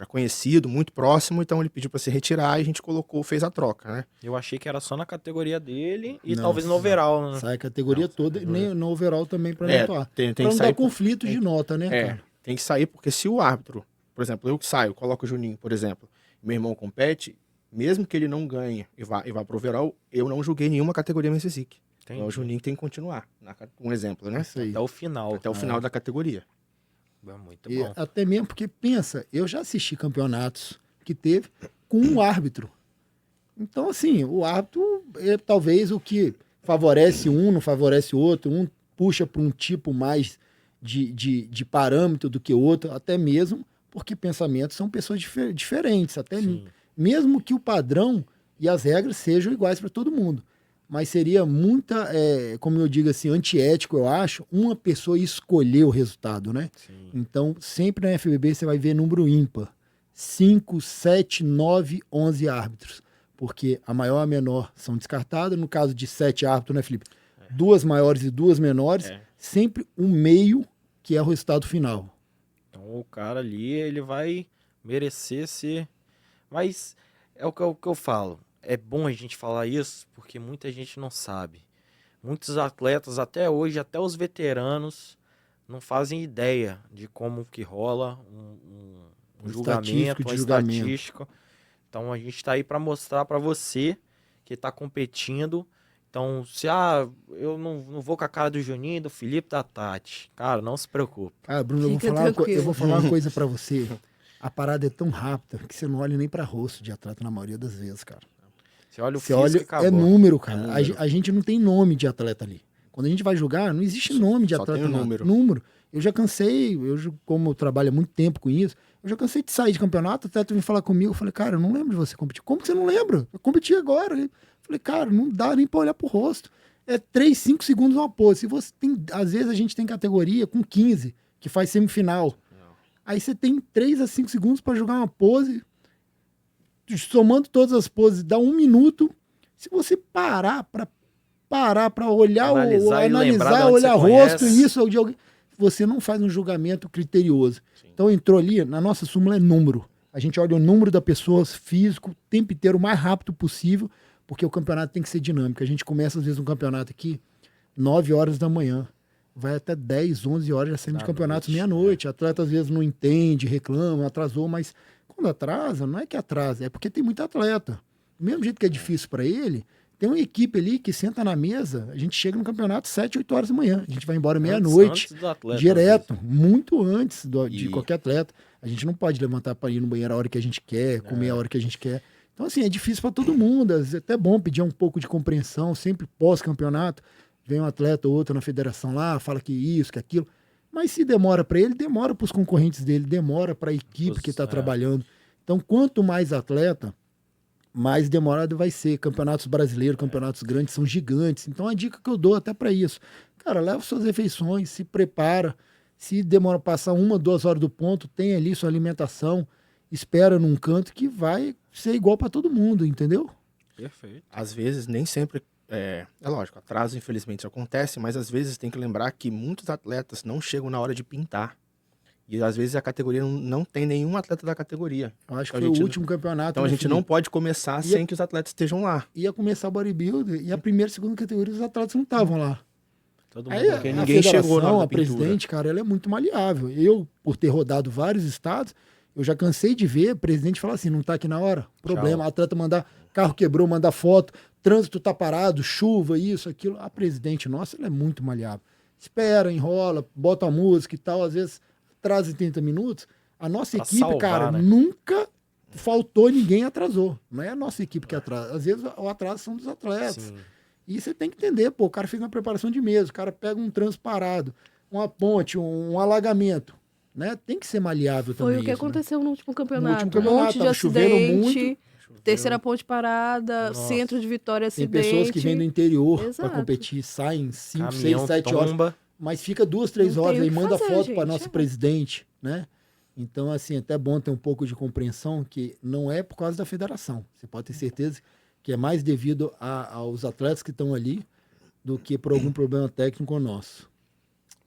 conhecido, muito próximo, então ele pediu para se retirar e a gente fez a troca, né? Eu achei que era só na categoria dele e talvez no overall, né? Sai a categoria toda, nem no overall também para não atuar. Tem pra que não sair dar conflito de nota, né, cara? Tem que sair porque se o árbitro, por exemplo, eu que saio, coloco o Juninho, por exemplo, meu irmão compete, mesmo que ele não ganhe e vá pro overall, eu não julguei nenhuma categoria Men's Physique. Então o Juninho tem que continuar, um exemplo, né? Até o final. Até o final da categoria. Muito bom. Até mesmo porque, pensa, eu já assisti campeonatos que teve com um árbitro. Então, assim, o árbitro é talvez o que favorece um, não favorece o outro, um puxa para um tipo mais de parâmetro do que o outro, até mesmo porque pensamentos são pessoas diferentes, até mesmo que o padrão e as regras sejam iguais para todo mundo. Mas seria muita, como eu digo assim, antiético, eu acho, uma pessoa escolher o resultado, né? Sim. Então, sempre na FBB você vai ver número ímpar. 5, 7, 9, 11 árbitros. Porque a maior e a menor são descartadas. No caso de 7 árbitros, né, Felipe? 2 maiores e 2 menores. Sempre um meio, que é o resultado final. Então, o cara ali, ele vai merecer ser... Mas é o que eu falo. É bom a gente falar isso, porque muita gente não sabe. Muitos atletas, até hoje, até os veteranos, não fazem ideia de como que rola um julgamento, uma estatística. Então, a gente está aí para mostrar para você que está competindo. Então, se eu não vou com a cara do Juninho, do Felipe, da Tati. Cara, não se preocupe. Cara, Bruno, eu vou falar uma coisa para você. A parada é tão rápida que você não olha nem para rosto de atleta na maioria das vezes, cara. Você olha o físico e acabou. É número, cara. A gente não tem nome de atleta ali. Quando a gente vai julgar, não existe nome de atleta. Só tem número. Eu já cansei, como eu trabalho há muito tempo com isso, eu já cansei de sair de campeonato, o atleta vem falar comigo, eu falei, cara, eu não lembro de você competir. Como que você não lembra? Eu competi agora. Eu falei, cara, não dá nem pra olhar pro rosto. É 3, 5 segundos uma pose. Se você tem, às vezes a gente tem categoria com 15, que faz semifinal. Aí você tem 3 a 5 segundos para jogar uma pose, somando todas as poses, dá 1 minuto. Se você parar para olhar, analisar olhar o rosto, isso de alguém, você não faz um julgamento criterioso. Sim. Então entrou ali, na nossa súmula é número. A gente olha o número da pessoa físico o tempo inteiro, o mais rápido possível, porque o campeonato tem que ser dinâmico. A gente começa, às vezes, um campeonato aqui, 9 horas da manhã. Vai até 10, 11 horas, já saindo de campeonatos meia-noite. Atleta, às vezes, não entende, reclama, atrasou, mas quando atrasa, não é que atrasa, é porque tem muito atleta. Do mesmo jeito que é difícil para ele, Tem uma equipe ali que senta na mesa, a gente chega no campeonato 7, 8 horas da manhã. A gente vai embora meia-noite, direto, muito antes de qualquer atleta. A gente não pode levantar para ir no banheiro a hora que a gente quer, comer a hora que a gente quer. Então, assim, é difícil para todo mundo. Às vezes é até bom pedir um pouco de compreensão, sempre pós-campeonato. Vem um atleta ou outro na federação lá, fala que isso, que aquilo. Mas se demora para ele, demora para os concorrentes dele, demora para a equipe que está trabalhando. Então, quanto mais atleta, mais demorado vai ser. Campeonatos brasileiros, campeonatos grandes são gigantes. Então, a dica que eu dou até para isso, cara, leva suas refeições, se prepara. Se demora passar 1, 2 horas do ponto, tem ali sua alimentação, espera num canto que vai ser igual para todo mundo, entendeu? Perfeito. Às vezes, nem sempre, é lógico, atraso infelizmente isso acontece, mas às vezes tem que lembrar que muitos atletas não chegam na hora de pintar. E às vezes a categoria não tem nenhum atleta da categoria. Eu acho que foi o último campeonato. Então a gente não pode começar sem que os atletas estejam lá. Ia começar bodybuilder e a primeira e segunda categoria os atletas não estavam lá. Todo mundo, porque ninguém chegou na a presidente, cara, ela é muito maleável. Eu, por ter rodado vários estados, eu já cansei de ver o presidente falar assim, não tá aqui na hora? Problema, a atleta mandar, carro quebrou, mandar foto, trânsito tá parado, chuva, isso, aquilo. A presidente nossa, ela é muito maleável. Espera, enrola, bota a música e tal, às vezes atrasa em 30 minutos. A nossa equipe, salvar, cara, né? Nunca faltou, ninguém atrasou. Não é a nossa equipe que atrasa. Às vezes o atraso são dos atletas. Sim. E você tem que entender, pô, o cara fez uma preparação de mesa, o cara pega um trânsito parado, uma ponte, um alagamento, né? Tem que ser maleável também. Foi o que isso, aconteceu, né? No último campeonato. No último campeonato, um monte de acidente, terceira ponte parada, nossa, centro de Vitória, acidente. Tem pessoas que vêm do interior para competir, saem 5, 6, 7 horas, mas fica 2, 3 horas e manda foto para nosso presidente, né? Então, assim, é até bom ter um pouco de compreensão que não é por causa da federação. Você pode ter certeza que é mais devido aos atletas que estão ali do que por algum problema técnico nosso.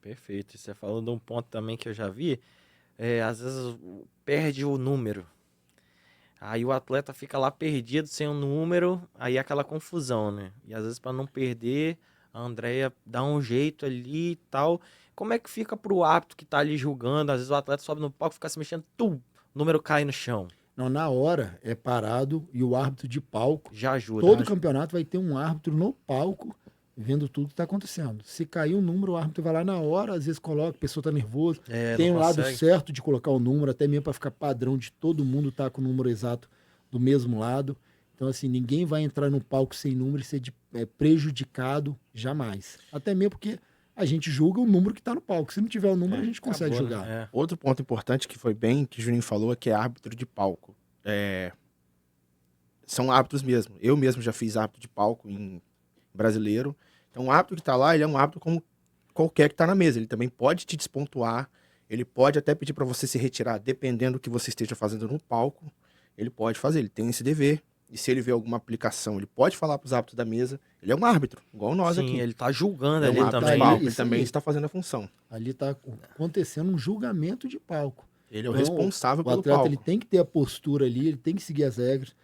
Perfeito. Você falou de um ponto também que eu já vi, às vezes perde o número. Aí o atleta fica lá perdido sem o número, aí é aquela confusão, né? E às vezes para não perder, a Andrea dá um jeito ali e tal. Como é que fica pro árbitro que tá ali julgando? Às vezes o atleta sobe no palco, fica se mexendo, o número cai no chão. Não, na hora é parado e o árbitro de palco... Já ajuda. Todo campeonato vai ter um árbitro no palco vendo tudo que está acontecendo. Se cair um número, o árbitro vai lá na hora, às vezes coloca, a pessoa está nervosa. Tem um lado certo de colocar o número, até mesmo para ficar padrão de todo mundo estar com o número exato do mesmo lado. Então, assim, ninguém vai entrar no palco sem número e ser prejudicado jamais. Até mesmo porque a gente julga o número que está no palco. Se não tiver o número, a gente consegue julgar. Né? Outro ponto importante que foi bem, que o Juninho falou, é que é árbitro de palco. São árbitros mesmo. Eu mesmo já fiz árbitro de palco em brasileiro. Então, o árbitro que está lá, ele é um árbitro como qualquer que está na mesa. Ele também pode te despontuar, ele pode até pedir para você se retirar, dependendo do que você esteja fazendo no palco. Ele pode fazer, ele tem esse dever. E se ele vê alguma aplicação, ele pode falar para os árbitros da mesa. Ele é um árbitro, igual nós aqui. Sim, ele está julgando ali um também. Palco, ele também está fazendo a função. Ali está acontecendo um julgamento de palco. Ele é o responsável pelo atleta, palco. Ele tem que ter a postura ali, ele tem que seguir as regras.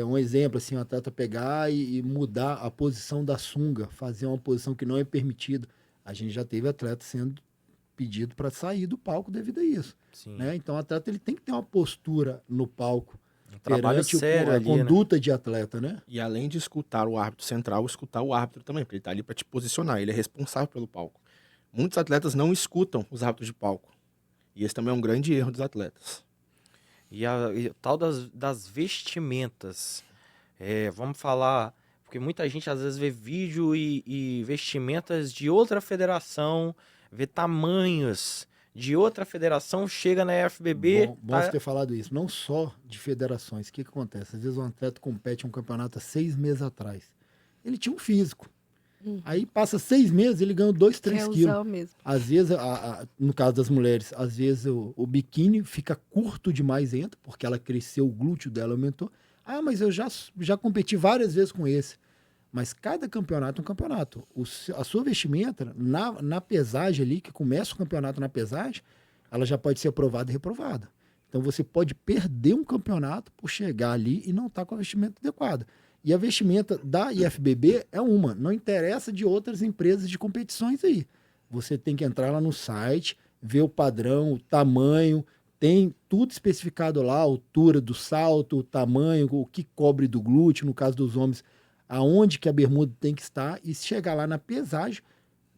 Um exemplo, assim, o atleta pegar e mudar a posição da sunga, fazer uma posição que não é permitida. A gente já teve atleta sendo pedido para sair do palco devido a isso. Né? Então, o atleta ele tem que ter uma postura no palco. Trabalho sério a ali, conduta, né? De atleta, né? E além de escutar o árbitro central, escutar o árbitro também, porque ele está ali para te posicionar, ele é responsável pelo palco. Muitos atletas não escutam os árbitros de palco. E esse também é um grande erro dos atletas. E o tal das vestimentas. Vamos falar, porque muita gente às vezes vê vídeo e vestimentas de outra federação, vê tamanhos de outra federação, chega na FBB... Bom você ter falado isso. Não só de federações. O que acontece? Às vezes um atleta compete um campeonato há 6 meses atrás. Ele tinha um físico. Aí passa 6 meses, ele ganhou 2, 3 quilos. Mesmo. Às vezes, no caso das mulheres, às vezes o biquíni fica curto demais dentro, porque ela cresceu, o glúteo dela aumentou. Ah, mas eu já competi várias vezes com esse. Mas cada campeonato é um campeonato. A sua vestimenta, na pesagem ali, que começa o campeonato na pesagem, ela já pode ser aprovada e reprovada. Então você pode perder um campeonato por chegar ali e não estar com a vestimenta adequada. E a vestimenta da IFBB é uma, não interessa de outras empresas de competições aí. Você tem que entrar lá no site, ver o padrão, o tamanho, tem tudo especificado lá, a altura do salto, o tamanho, o que cobre do glúteo, no caso dos homens, aonde que a bermuda tem que estar e chegar lá na pesagem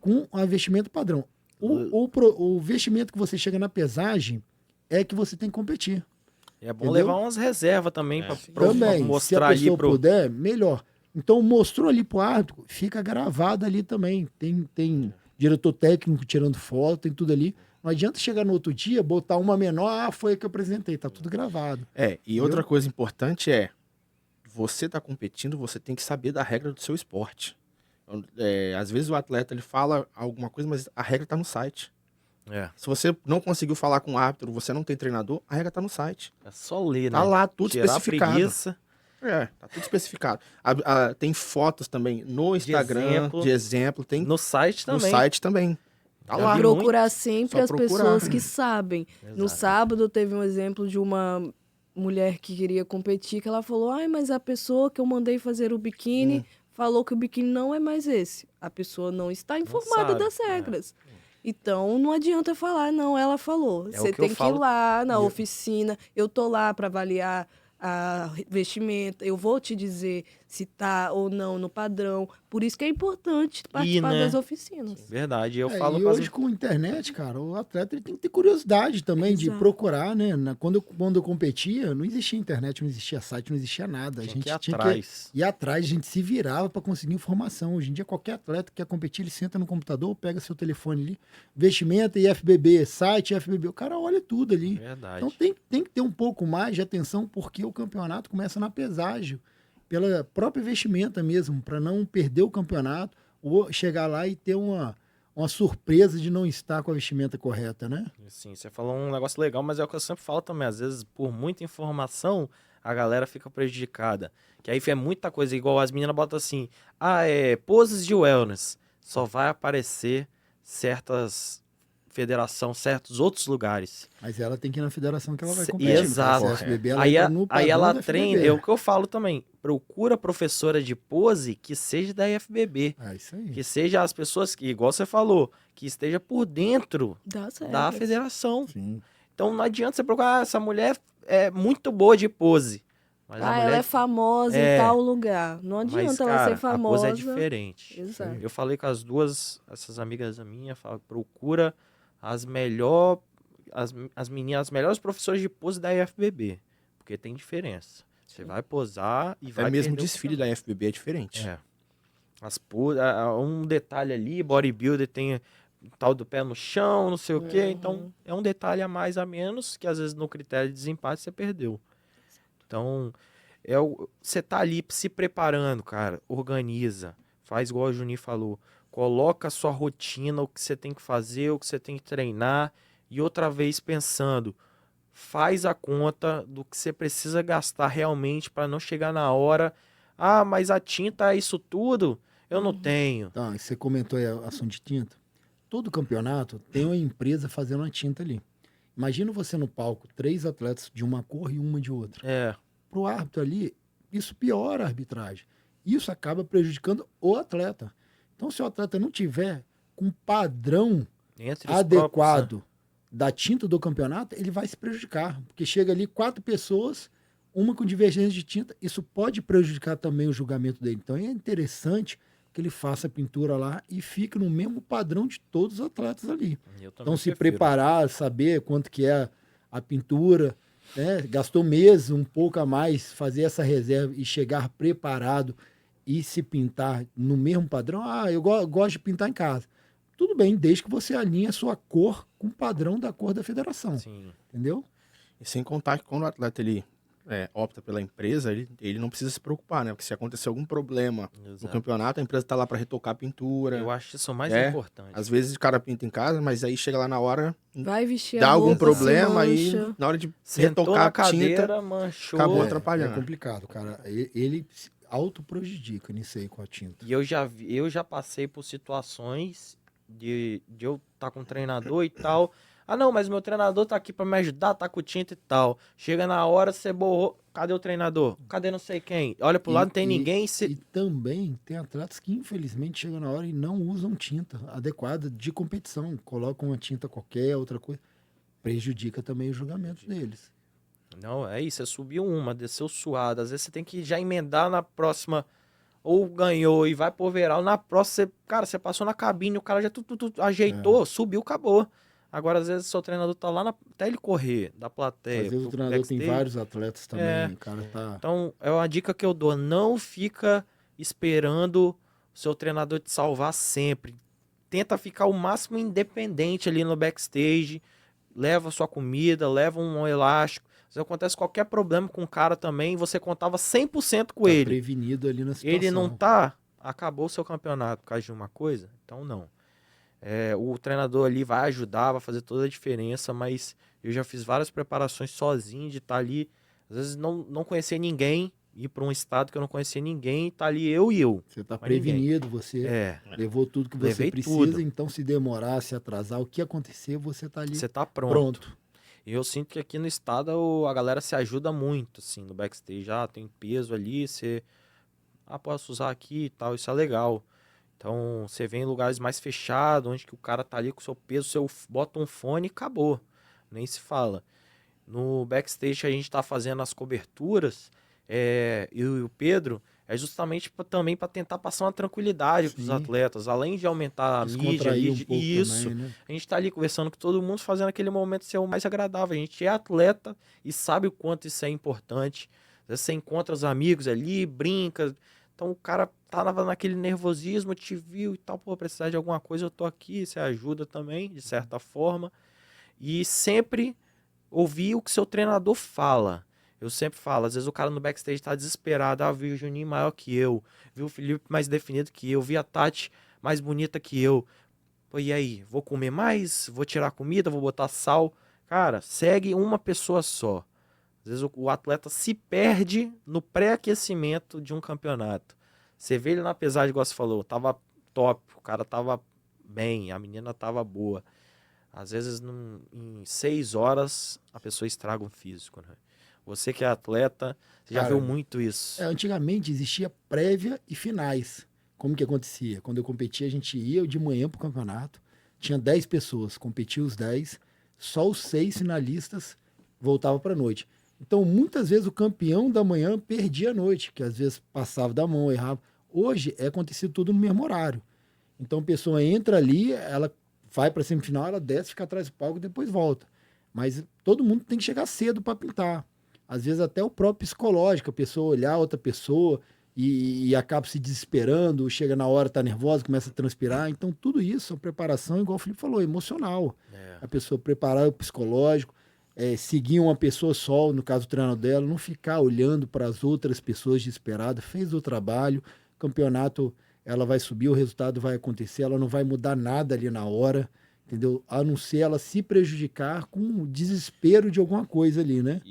com o vestimento padrão. O vestimento que você chega na pesagem é que você tem que competir. É bom Entendeu? levar umas reservas também pra Também, mostrar se a ali pessoa pro... puder, melhor. Então, mostrou ali pro árbitro, fica gravado ali também. Tem diretor técnico tirando foto, tem tudo ali. Não adianta chegar no outro dia, botar uma menor, foi a que eu apresentei, tá tudo gravado. E outra coisa importante é, você tá competindo, você tem que saber da regra do seu esporte. Às vezes o atleta ele fala alguma coisa, mas a regra tá no site. Se você não conseguiu falar com o árbitro, você não tem treinador, a regra tá no site. É só ler, né? Tá lá, tudo Tirar especificado. A preguiça. Tá tudo especificado. Tem fotos também no Instagram, de exemplo. Tem no site também. No site também. Tá lá. Procurar sempre Só as procurar. pessoas que sabem. Exato. No sábado teve um exemplo de uma mulher que queria competir, que ela falou, mas a pessoa que eu mandei fazer o biquíni falou que o biquíni não é mais esse. A pessoa não está informada sabe, das regras. Então, não adianta falar, não, ela falou. Você o que eu tem que ir falo. lá na oficina, eu tô lá para avaliar a vestimenta, eu vou te dizer se tá ou não no padrão. Por isso que é importante participar né? das oficinas. Verdade, eu falo E com as... hoje com a internet, cara, o atleta ele tem que ter curiosidade também de Exato. procurar, né? Quando eu competia, não existia internet, não existia site, não existia nada. A Tinha gente que ir tinha atrás. que ir atrás, a gente se virava para conseguir informação. Hoje em dia, qualquer atleta que quer competir, ele senta no computador, pega seu telefone ali, vestimenta e IFBB, site IFBB, o cara olha tudo ali. Verdade. Então tem que ter um pouco mais de atenção, porque o campeonato começa na pesagem, pela própria vestimenta mesmo, para não perder o campeonato ou chegar lá e ter uma surpresa de não estar com a vestimenta correta, né? Sim, você falou um negócio legal, mas é o que eu sempre falo também. Às vezes, por muita informação, a galera fica prejudicada. Que aí é muita coisa, igual as meninas botam assim, poses de wellness. Só vai aparecer certas federações, certos outros lugares. Mas ela tem que ir na federação que ela vai competir. Exato. A FBB, ela Aí, entra no aí padrão ela da treina, FBB. é o que eu falo também, procura professora de pose que seja da IFBB. Isso aí. Que seja as pessoas que, igual você falou, que esteja por dentro Das da regras. federação. Sim. Então não adianta você procurar, essa mulher é muito boa de pose. Mas a mulher ela é famosa em tal lugar. Não adianta mas, ela cara, ser famosa. a pose é diferente. Exato. Eu falei com essas amigas minhas, procura as melhores professoras de pose da IFBB. Porque tem diferença. Você vai posar e vai mesmo o perder desfile da FBB é diferente. Um detalhe ali, bodybuilder tem tal do pé no chão, não sei o quê. Então, é um detalhe a mais a menos que às vezes no critério de desempate você perdeu. Então, você tá ali se preparando, cara. Organiza. Faz igual o Juninho falou. Coloca a sua rotina, o que você tem que fazer, o que você tem que treinar. E outra vez pensando, faz a conta do que você precisa gastar realmente para não chegar na hora. Mas a tinta é isso tudo? Eu não tenho. Tá, você comentou aí a ação de tinta. Todo campeonato tem uma empresa fazendo a tinta ali. Imagina você no palco, 3 atletas de uma cor e uma de outra. Pro árbitro ali, isso piora a arbitragem. Isso acaba prejudicando o atleta. Então, se o atleta não tiver com padrão adequado da tinta do campeonato, ele vai se prejudicar. Porque chega ali 4 pessoas, uma com divergência de tinta, isso pode prejudicar também o julgamento dele. Então, é interessante que ele faça a pintura lá e fique no mesmo padrão de todos os atletas ali. Então, se preparar, saber quanto que é a pintura, né? Gastou meses, um pouco a mais, fazer essa reserva e chegar preparado e se pintar no mesmo padrão. Eu gosto de pintar em casa. Tudo bem, desde que você alinhe a sua cor com o padrão da cor da federação. Sim. Entendeu? E sem contar que quando o atleta ele opta pela empresa, ele não precisa se preocupar, né? Porque se acontecer algum problema no campeonato, a empresa tá lá para retocar a pintura. Eu acho isso o mais importante. Às vezes o cara pinta em casa, mas aí chega lá na hora, vai vestir dá a algum roupa, problema aí mancha. na hora de Sentou retocar na a cadeira, tinta, manchou. acabou atrapalhando. É complicado, cara. Ele se auto-prejudica nisso aí com a tinta. E eu já passei por situações de eu estar com um treinador e tal. Não, mas meu treinador tá aqui pra me ajudar, tá com tinta e tal. Chega na hora, você borrou. Cadê o treinador? Cadê não sei quem? Olha pro lado, não tem ninguém. E também tem atletas que, infelizmente, chegam na hora e não usam tinta adequada de competição. Colocam uma tinta qualquer, outra coisa. Prejudica também o julgamento deles. Não, é isso. Você subiu uma, desceu suado. Às vezes você tem que já emendar na próxima ou ganhou e vai pro overall, na próxima, você passou na cabine, o cara já ajeitou, subiu, acabou. Agora, às vezes, o seu treinador tá lá até ele correr da plateia. Às vezes o treinador backstage. tem vários atletas também, o cara tá... Então, é uma dica que eu dou, não fica esperando o seu treinador te salvar sempre. Tenta ficar o máximo independente ali no backstage, leva sua comida, leva um elástico. Se acontece qualquer problema com o cara também, você contava 100% com ele. Prevenido ali na situação. Ele não tá, acabou o seu campeonato por causa de uma coisa? Então não. O treinador ali vai ajudar, vai fazer toda a diferença, mas eu já fiz várias preparações sozinho de estar ali, às vezes não conhecer ninguém, ir para um estado que eu não conhecia ninguém, tá ali eu e eu. Você tá prevenido, você levou tudo que você precisa, então se demorar, se atrasar, o que acontecer, você tá ali. Você tá pronto. E eu sinto que aqui no estado a galera se ajuda muito, assim, no backstage. Tem peso ali, você... posso usar aqui e tal, isso é legal. Então, você vem em lugares mais fechados, onde que o cara tá ali com o seu peso, você bota um fone e acabou. Nem se fala. No backstage que a gente tá fazendo as coberturas, eu e o Pedro, é justamente também para tentar passar uma tranquilidade para os atletas, além de aumentar a mídia ali, isso. Também, né? A gente tá ali conversando com todo mundo, fazendo aquele momento ser o mais agradável. A gente é atleta e sabe o quanto isso é importante. Às vezes você encontra os amigos ali, brinca. Então o cara tá naquele nervosismo, te viu e tal, precisar de alguma coisa, eu tô aqui, você ajuda também, de certa forma. E sempre ouvir o que seu treinador fala. Eu sempre falo, às vezes o cara no backstage tá desesperado, viu o Juninho maior que eu, viu o Felipe mais definido que eu, vi a Tati mais bonita que eu. E aí, vou comer mais? Vou tirar comida? Vou botar sal? Cara, segue uma pessoa só. Às vezes o atleta se perde no pré-aquecimento de um campeonato. Você vê ele na pesagem, igual você falou, tava top, o cara tava bem, a menina tava boa. Às vezes, em 6 horas, a pessoa estraga um físico, né? Você que é atleta, você já viu muito isso. Antigamente existia prévia e finais. Como que acontecia? Quando eu competia, a gente ia de manhã pro campeonato, tinha 10 pessoas, competia os 10, só os 6 finalistas voltavam para a noite. Então, muitas vezes o campeão da manhã perdia a noite, que às vezes passava da mão, errava. Hoje é acontecido tudo no mesmo horário. Então, a pessoa entra ali, ela vai para a semifinal, ela desce, fica atrás do palco e depois volta. Mas todo mundo tem que chegar cedo para pintar. Às vezes até o próprio psicológico, a pessoa olhar outra pessoa e acaba se desesperando, chega na hora, tá nervosa, começa a transpirar. Então, tudo isso, a preparação, igual o Felipe falou, emocional. A pessoa preparar o psicológico, seguir uma pessoa só, no caso do treino dela, não ficar olhando para as outras pessoas desesperadas, fez o trabalho, campeonato, ela vai subir, o resultado vai acontecer, ela não vai mudar nada ali na hora, entendeu? A não ser ela se prejudicar com o desespero de alguma coisa ali, né?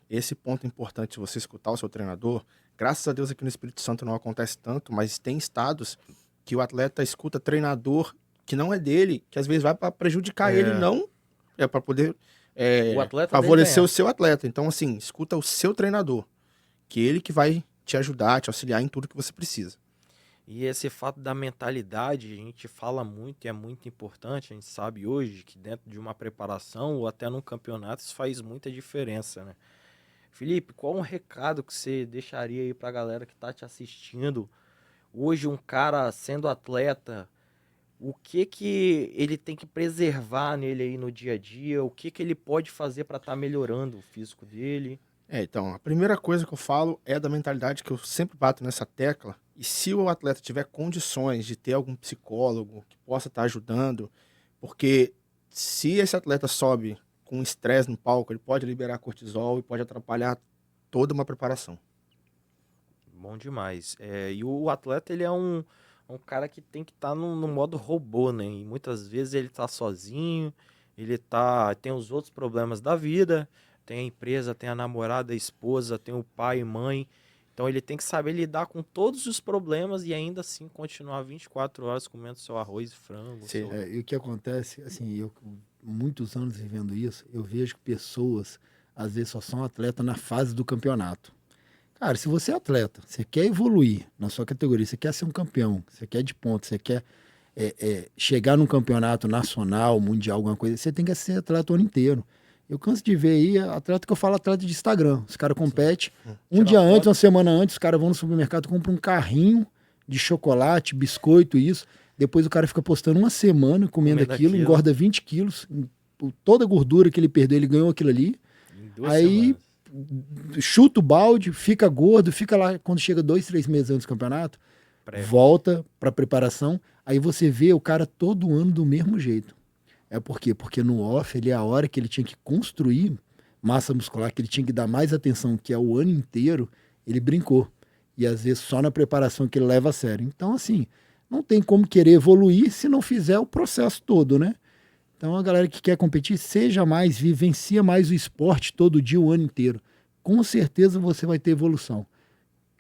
Esse ponto é importante, você escutar o seu treinador. Graças a Deus aqui no Espírito Santo não acontece tanto, mas tem estados que o atleta escuta treinador que não é dele, que às vezes vai para prejudicar ele, não é para poder favorecer o seu atleta. Então, assim, escuta o seu treinador, que ele que vai te ajudar, te auxiliar em tudo que você precisa. E esse fato da mentalidade, a gente fala muito e é muito importante, a gente sabe hoje que dentro de uma preparação ou até num campeonato isso faz muita diferença, né? Felipe, qual um recado que você deixaria aí pra galera que tá te assistindo? Hoje um cara sendo atleta, o que ele tem que preservar nele aí no dia a dia? O que ele pode fazer para estar melhorando o físico dele? Então, a primeira coisa que eu falo é da mentalidade, que eu sempre bato nessa tecla. E se o atleta tiver condições de ter algum psicólogo que possa estar ajudando, porque se esse atleta sobe com estresse no palco, ele pode liberar cortisol e pode atrapalhar toda uma preparação. Bom demais. E o atleta, ele é um cara que tem que estar no modo robô, né? E muitas vezes ele tá sozinho, tem os outros problemas da vida, tem a empresa, tem a namorada, a esposa, tem o pai e mãe. Então ele tem que saber lidar com todos os problemas e ainda assim continuar 24 horas comendo seu arroz e frango. E o que acontece, assim, eu muitos anos vivendo isso, eu vejo que pessoas, às vezes, só são atleta na fase do campeonato. Cara, se você é atleta, você quer evoluir na sua categoria, você quer ser um campeão, você quer de ponto, você quer chegar num campeonato nacional, mundial, alguma coisa, você tem que ser atleta o ano inteiro. Eu canso de ver aí atleta que eu falo atleta de Instagram. Os caras competem. Um dia antes, uma semana antes, os caras vão no supermercado, compram um carrinho de chocolate, biscoito, isso. Depois o cara fica postando uma semana comendo aquilo, engorda 20 quilos. Toda a gordura que ele perdeu, ele ganhou aquilo ali. Aí chuta o balde, fica gordo, fica lá. Quando chega 2, 3 meses antes do campeonato, volta pra preparação. Aí você vê o cara todo ano do mesmo jeito. É por quê? Porque no off, ele é a hora que ele tinha que construir massa muscular, que ele tinha que dar mais atenção, que é o ano inteiro, ele brincou. E às vezes só na preparação que ele leva a sério. Então, assim, não tem como querer evoluir se não fizer o processo todo, né? Então, a galera que quer competir, seja mais, vivencia mais o esporte todo dia, o ano inteiro. Com certeza você vai ter evolução.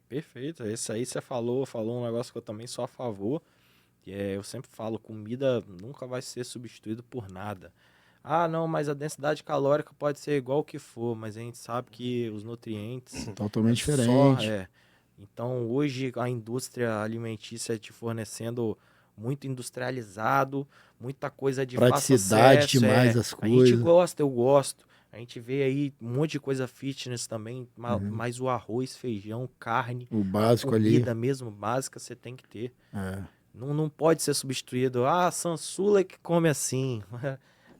Perfeito. Esse aí você falou um negócio que eu também sou a favor. Eu sempre falo, comida nunca vai ser substituído por nada. Ah, não, mas a densidade calórica pode ser igual o que for, mas a gente sabe que os nutrientes... Totalmente diferente. Então, hoje a indústria alimentícia te fornecendo muito industrializado, muita coisa de praticidade fácil acesso. Demais as coisas. A gente gosta, eu gosto. A gente vê aí um monte de coisa fitness também, mas o arroz, feijão, carne, o básico ali. Comida mesmo básica você tem que ter. Não pode ser substituído. Ah, Sansula que come assim.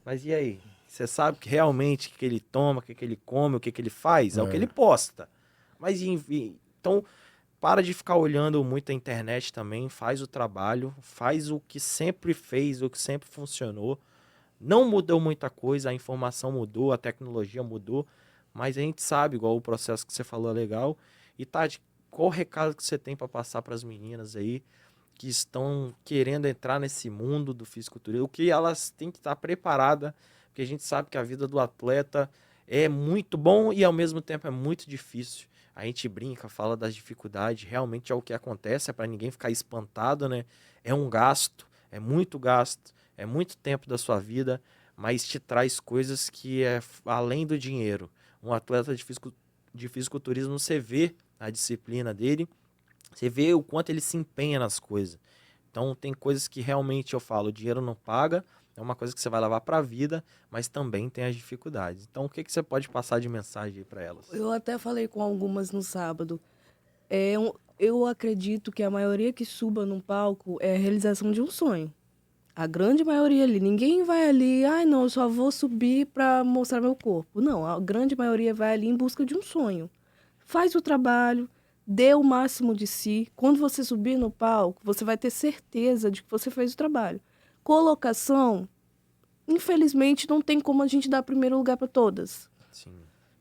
Mas e aí? Você sabe que realmente o que ele toma, o que ele come, o que ele faz? É o que ele posta. Mas então, para de ficar olhando muito a internet também. Faz o trabalho, faz o que sempre fez, o que sempre funcionou. Não mudou muita coisa, a informação mudou, a tecnologia mudou. Mas a gente sabe, igual o processo que você falou é legal. E Tati, qual o recado que você tem para passar para as meninas aí que estão querendo entrar nesse mundo do fisiculturismo, o que elas têm que estar preparadas, porque a gente sabe que a vida do atleta é muito bom e ao mesmo tempo é muito difícil. A gente brinca, fala das dificuldades, realmente é o que acontece, é para ninguém ficar espantado, né? É um gasto, é muito tempo da sua vida, mas te traz coisas que é além do dinheiro. Um atleta de fisiculturismo, você vê a disciplina dele, você vê o quanto ele se empenha nas coisas. Então, tem coisas que realmente eu falo, o dinheiro não paga, é uma coisa que você vai levar para a vida, mas também tem as dificuldades. Então, o que você pode passar de mensagem aí para elas? Eu até falei com algumas no sábado. Eu acredito que a maioria que suba num palco é a realização de um sonho. A grande maioria ali. Ninguém vai ali, não, eu só vou subir para mostrar meu corpo. Não, a grande maioria vai ali em busca de um sonho. Faz o trabalho, dê o máximo de si. Quando você subir no palco, você vai ter certeza de que você fez o trabalho. Colocação, infelizmente, não tem como a gente dar primeiro lugar para todas. Sim.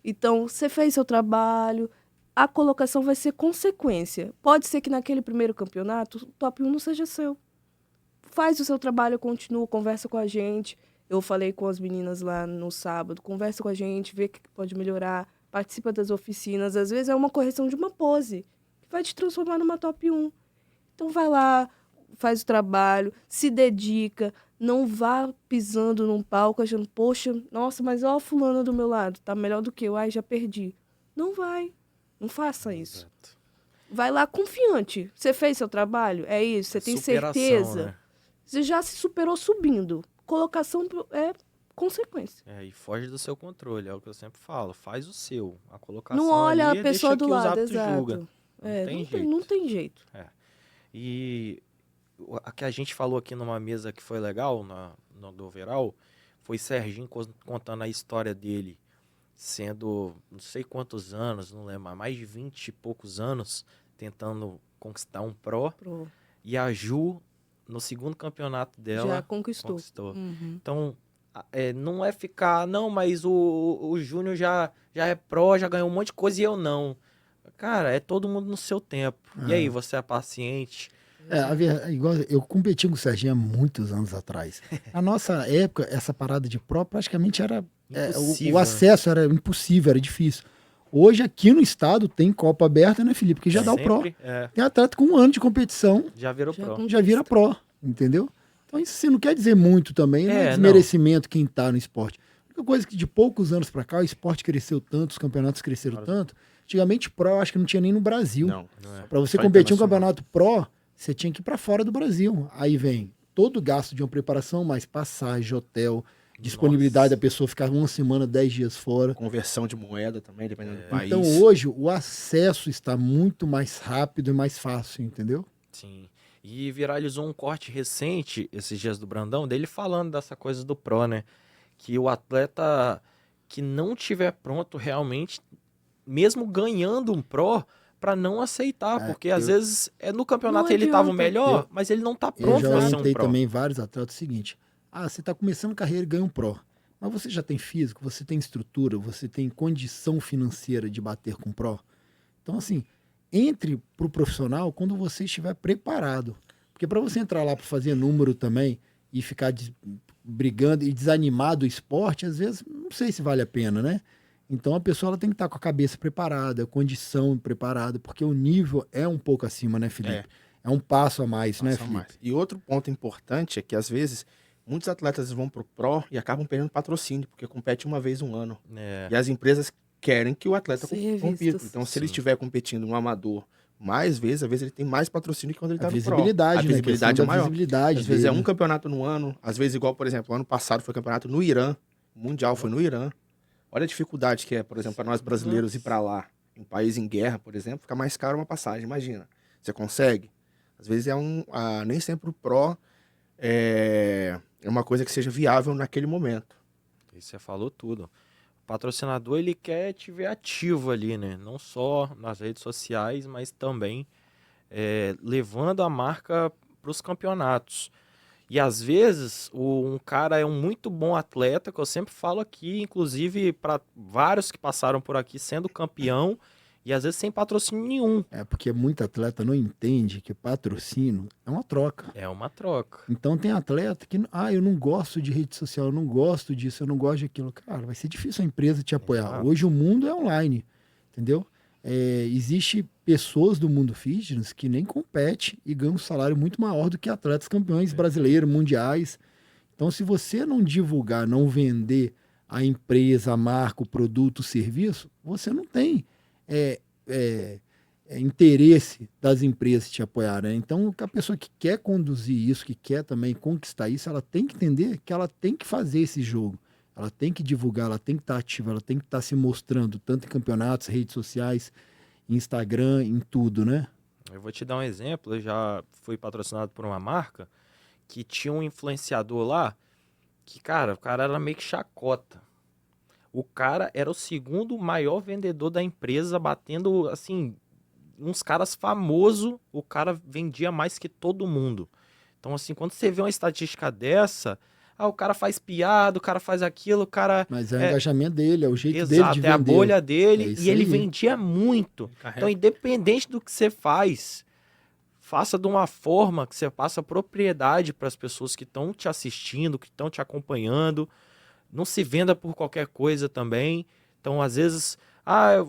Então, você fez seu trabalho, a colocação vai ser consequência. Pode ser que naquele primeiro campeonato, o top 1 não seja seu. Faz o seu trabalho, continua, conversa com a gente. Eu falei com as meninas lá no sábado, conversa com a gente, vê o que pode melhorar. Participa das oficinas, às vezes é uma correção de uma pose, que vai te transformar numa top 1. Então vai lá, faz o trabalho, se dedica, não vá pisando num palco achando, poxa, nossa, mas ó a fulana do meu lado, tá melhor do que eu, já perdi. Não vai, não faça isso. Exato. Vai lá confiante, você fez seu trabalho, é isso, você tem certeza. Né? Você já se superou subindo, colocação é consequência. E foge do seu controle, é o que eu sempre falo. Faz o seu. A colocação não olha ali, a pessoa do lado, exato. Não tem jeito. E a que a gente falou aqui numa mesa que foi legal, no do overall, foi Serginho contando a história dele, sendo não sei quantos anos, não lembro, mais de 20 e poucos anos, tentando conquistar um pro. E a Ju, no segundo campeonato dela, já conquistou. Uhum. Então, não é ficar, não, mas o Júnior já é pró, já ganhou um monte de coisa e eu não. Cara, é todo mundo no seu tempo. E aí, você é paciente? Igual eu competi com o Serginho há muitos anos atrás. Na nossa época, essa parada de pró praticamente era... o acesso era impossível, era difícil. Hoje, aqui no estado, tem Copa aberta, né, Felipe? Que já dá o pró. Tem atleta com 1 ano de competição. Já virou pró. Já vira pró, entendeu? Então, isso não quer dizer muito também, né? Desmerecimento quem tá no esporte. A única coisa que de poucos anos pra cá, o esporte cresceu tanto, os campeonatos cresceram tanto. Antigamente, pró, eu acho que não tinha nem no Brasil. Não é. Pra você competir um campeonato pró, você tinha que ir pra fora do Brasil. Aí vem todo o gasto de uma preparação, mais passagem, hotel, Disponibilidade da pessoa ficar uma semana, 10 dias fora. Conversão de moeda também, dependendo do país. Então hoje o acesso está muito mais rápido e mais fácil, entendeu? Sim. E viralizou um corte recente, esses dias do Brandão, dele falando dessa coisa do Pro, né? Que o atleta que não tiver pronto realmente, mesmo ganhando um Pro, para não aceitar, porque às vezes no campeonato ele estava o melhor, mas ele não tá pronto para ser um Pro. Eu já orientei também vários atletas o seguinte: você está começando carreira e ganha um Pro, mas você já tem físico, você tem estrutura, você tem condição financeira de bater com Pro. Então, assim, entre pro profissional quando você estiver preparado. Porque para você entrar lá para fazer número também e ficar brigando e desanimar do esporte, às vezes não sei se vale a pena, né? Então a pessoa ela tem que estar com a cabeça preparada, a condição preparada, porque o nível é um pouco acima, né, Felipe? É um passo a mais, né, Felipe? E outro ponto importante é que às vezes muitos atletas vão pro Pro e acabam perdendo patrocínio, porque compete uma vez no ano. E as empresas querem que o atleta compita. Então, se ele estiver competindo no amador mais vezes, às vezes ele tem mais patrocínio que quando ele tá no Pro. A visibilidade é maior. Visibilidade às vezes é um campeonato no ano, às vezes igual, por exemplo, ano passado foi campeonato no Irã, o Mundial foi no Irã. Olha a dificuldade que é, por exemplo, para nós brasileiros ir para lá, em um país em guerra, por exemplo, fica mais caro uma passagem, imagina. Você consegue? Às vezes nem sempre o Pro é uma coisa que seja viável naquele momento. E você falou tudo. O patrocinador, ele quer te ver ativo ali, né? Não só nas redes sociais, mas também levando a marca para os campeonatos. E às vezes um cara é um muito bom atleta, que eu sempre falo aqui, inclusive para vários que passaram por aqui sendo campeão, e às vezes sem patrocínio nenhum. Porque muito atleta não entende que patrocínio é uma troca. É uma troca. Então tem atleta que, eu não gosto de rede social, eu não gosto disso, eu não gosto daquilo. Cara, vai ser difícil a empresa te apoiar. Exato. Hoje o mundo é online, entendeu? Existe pessoas do mundo fitness que nem competem e ganham um salário muito maior do que atletas campeões brasileiros, mundiais. Então, se você não divulgar, não vender a empresa, a marca, o produto, o serviço, você não tem interesse das empresas te apoiar, né? Então, a pessoa que quer conduzir isso, que quer também conquistar isso, ela tem que entender que ela tem que fazer esse jogo. Ela tem que divulgar, ela tem que estar ativa, ela tem que estar se mostrando, tanto em campeonatos, redes sociais, Instagram, em tudo, né? Eu vou te dar um exemplo. Eu já fui patrocinado por uma marca que tinha um influenciador lá que, cara, o cara era meio que chacota. O cara era o segundo maior vendedor da empresa, batendo, assim, uns caras famosos. O cara vendia mais que todo mundo. Então, assim, quando você vê uma estatística dessa... o cara faz piada, o cara faz aquilo, o cara... Mas é o engajamento dele, é o jeito Exato, dele de vender. É a bolha dele, e ele aí. vendia muito. Então, independente do que você faz, faça de uma forma que você passa propriedade para as pessoas que estão te assistindo, que estão te acompanhando. Não se venda por qualquer coisa também. Então, às vezes,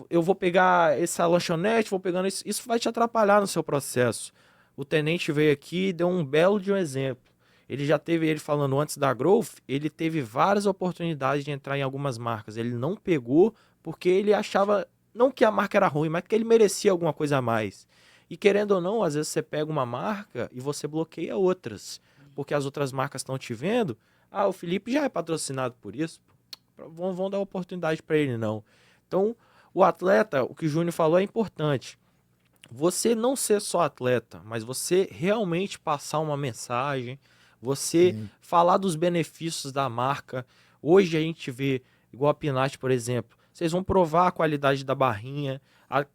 eu vou pegar essa lanchonete, vou pegando isso. Isso vai te atrapalhar no seu processo. O tenente veio aqui e deu um belo de um exemplo. Ele falando antes da Growth, ele teve várias oportunidades de entrar em algumas marcas. Ele não pegou porque ele achava, não que a marca era ruim, mas que ele merecia alguma coisa a mais. E querendo ou não, às vezes você pega uma marca e você bloqueia outras. Porque as outras marcas estão te vendo. O Felipe já é patrocinado por isso. Vão dar oportunidade para ele, não. Então, o atleta, o que o Júnior falou é importante. Você não ser só atleta, mas você realmente passar uma mensagem, você falar dos benefícios da marca. Hoje a gente vê, igual a Pinat, por exemplo, vocês vão provar a qualidade da barrinha,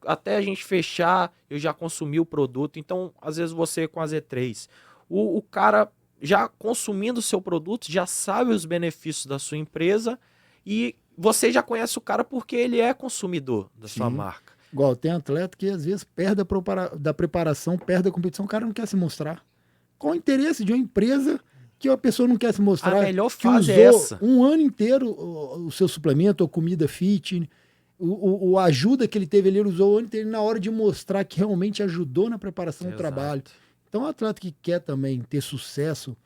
até a gente fechar, eu já consumi o produto. Então, às vezes você com a Z3, o cara já consumindo o seu produto, já sabe os benefícios da sua empresa e você já conhece o cara porque ele é consumidor da sua marca. Igual, tem atleta que às vezes perde da preparação, perde a competição, o cara não quer se mostrar. Qual o interesse de uma empresa que a pessoa não quer se mostrar? A melhor que fase usou é essa. Um ano inteiro o seu suplemento, ou comida fit, a ajuda que ele teve ali, ele usou o ano inteiro na hora de mostrar que realmente ajudou na preparação do trabalho. Então, o atleta que quer também ter sucesso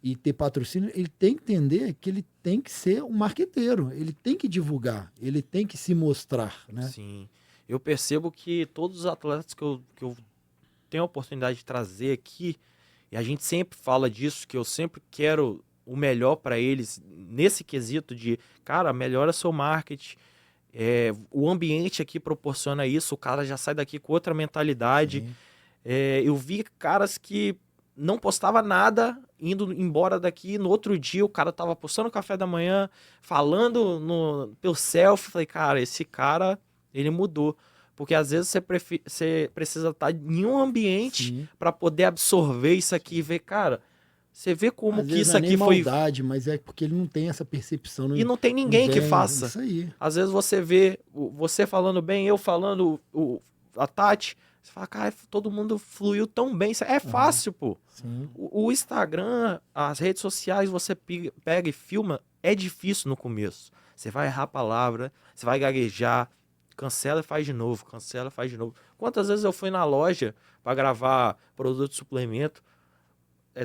e ter patrocínio, ele tem que entender que ele tem que ser um marqueteiro, ele tem que divulgar, ele tem que se mostrar, né? Sim. Eu percebo que todos os atletas que eu tenho a oportunidade de trazer aqui, e a gente sempre fala disso, que eu sempre quero o melhor para eles nesse quesito de, cara, melhora seu marketing, o ambiente aqui proporciona isso, o cara já sai daqui com outra mentalidade. Eu vi caras que não postava nada, indo embora daqui, no outro dia o cara tava postando café da manhã, falando pelo selfie, falei, cara, esse cara, ele mudou. Porque às vezes você precisa estar em um ambiente para poder absorver isso aqui e ver, cara, você vê como às que vezes isso não é nem aqui foi... maldade, mas é porque ele não tem essa percepção. E não tem ninguém que vem, faça. Isso aí. Às vezes você vê você falando bem, eu falando, a Tati, você fala, cara, todo mundo fluiu tão bem. É fácil, pô. Sim. O Instagram, as redes sociais, você pega e filma, é difícil no começo. Você vai errar a palavra, você vai gaguejar, cancela e faz de novo, cancela e faz de novo. Quantas vezes eu fui na loja para gravar produto de suplemento,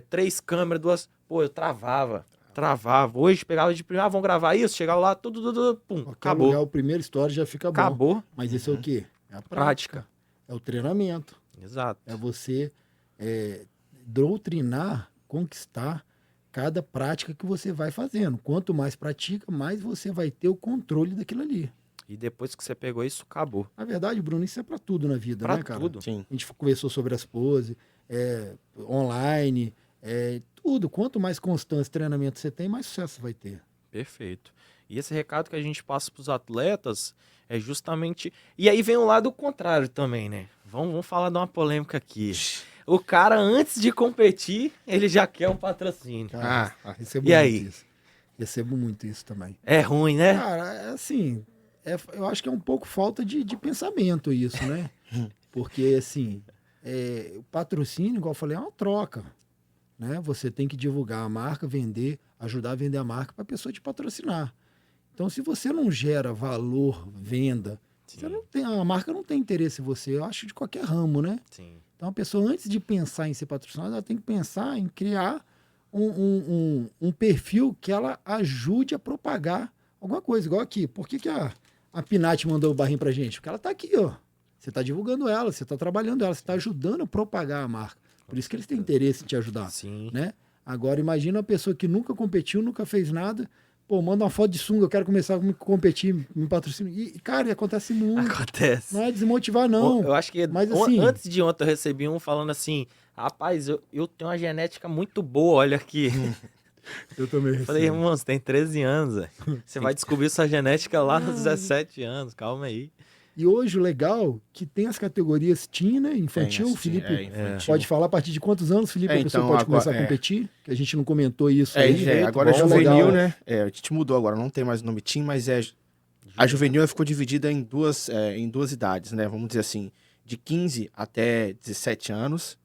3 câmeras, 2... Pô, eu travava. Hoje pegava de primeiro, vamos gravar isso, chegava lá, tudo, pum, Qualquer acabou. lugar, o primeiro story já fica bom. Acabou. Mas isso é o quê? É a Prática. É o treinamento. Exato. É você doutrinar, conquistar cada prática que você vai fazendo. Quanto mais pratica, mais você vai ter o controle daquilo ali. E depois que você pegou isso, acabou. Na verdade, Bruno, isso é para tudo na vida, Pra né, cara? tudo. Sim. A gente conversou sobre as poses, online, tudo. Quanto mais constância e treinamento você tem, mais sucesso você vai ter. Perfeito. E esse recado que a gente passa para os atletas é justamente... E aí vem o lado contrário também, né? Vamos falar de uma polêmica aqui. O cara, antes de competir, ele já quer um patrocínio. Cara, recebo e muito aí? isso. Recebo muito isso também. É ruim, né? Cara, assim, eu acho que é um pouco falta de pensamento isso, né? Porque, assim, o patrocínio, igual eu falei, é uma troca. Né? Você tem que divulgar a marca, vender, ajudar a vender a marca para a pessoa te patrocinar. Então, se você não gera valor, venda, você não tem, a marca não tem interesse em você, eu acho, de qualquer ramo, né? Sim. Então, a pessoa, antes de pensar em ser patrocinada, ela tem que pensar em criar um perfil que ela ajude a propagar alguma coisa. Igual aqui. Por que a Pinati mandou o barrinho pra gente? Porque ela tá aqui, ó. Você tá divulgando ela, você tá trabalhando ela, você tá ajudando a propagar a marca. Por isso que eles têm interesse em te ajudar. Sim. Né? Agora, imagina uma pessoa que nunca competiu, nunca fez nada. Pô, manda uma foto de sunga, eu quero começar a competir, me patrocina. E, cara, acontece muito. Acontece. Não é desmotivar, não. Eu acho que mas, assim, antes de ontem eu recebi um falando assim, rapaz, eu tenho uma genética muito boa, olha aqui. Eu também Eu falei, irmão, você tem 13 anos, véio. Você vai descobrir sua genética lá nos 17 anos, calma aí. E hoje o legal que tem as categorias teen, né? Infantil, Tem, o Felipe infantil. pode falar a partir de quantos anos, Felipe, a pessoa então, pode agora, começar a competir? Que a gente não comentou isso aí. Agora é bom, juvenil, legal. né? A gente mudou agora, não tem mais o nome teen, mas a juvenil ficou dividida em duas idades, né? Vamos dizer assim, de 15 até 17 anos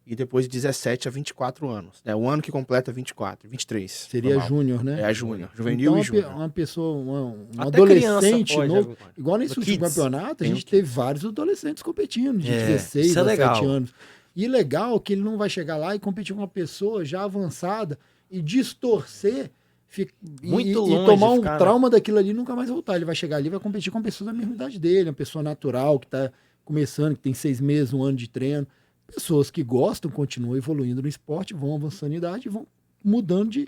e depois de 17 a 24 anos. Né? O ano que completa 24, 23. Seria júnior, né? É a júnior, juvenil então, e júnior. uma pessoa, um Até criança adolescente pode, novo, igual nesse no último Kids. campeonato, a Tem gente teve vários adolescentes competindo, de 16 isso é a legal. 7 anos. E legal que ele não vai chegar lá e competir com uma pessoa já avançada e distorcer Muito longe, e tomar um cara. trauma daquilo ali e nunca mais voltar. Ele vai chegar ali e vai competir com uma pessoa da mesma idade dele, uma pessoa natural, que está começando, que tem 6 meses, 1 ano de treino. Pessoas que gostam, continuam evoluindo no esporte, vão avançando em idade e vão mudando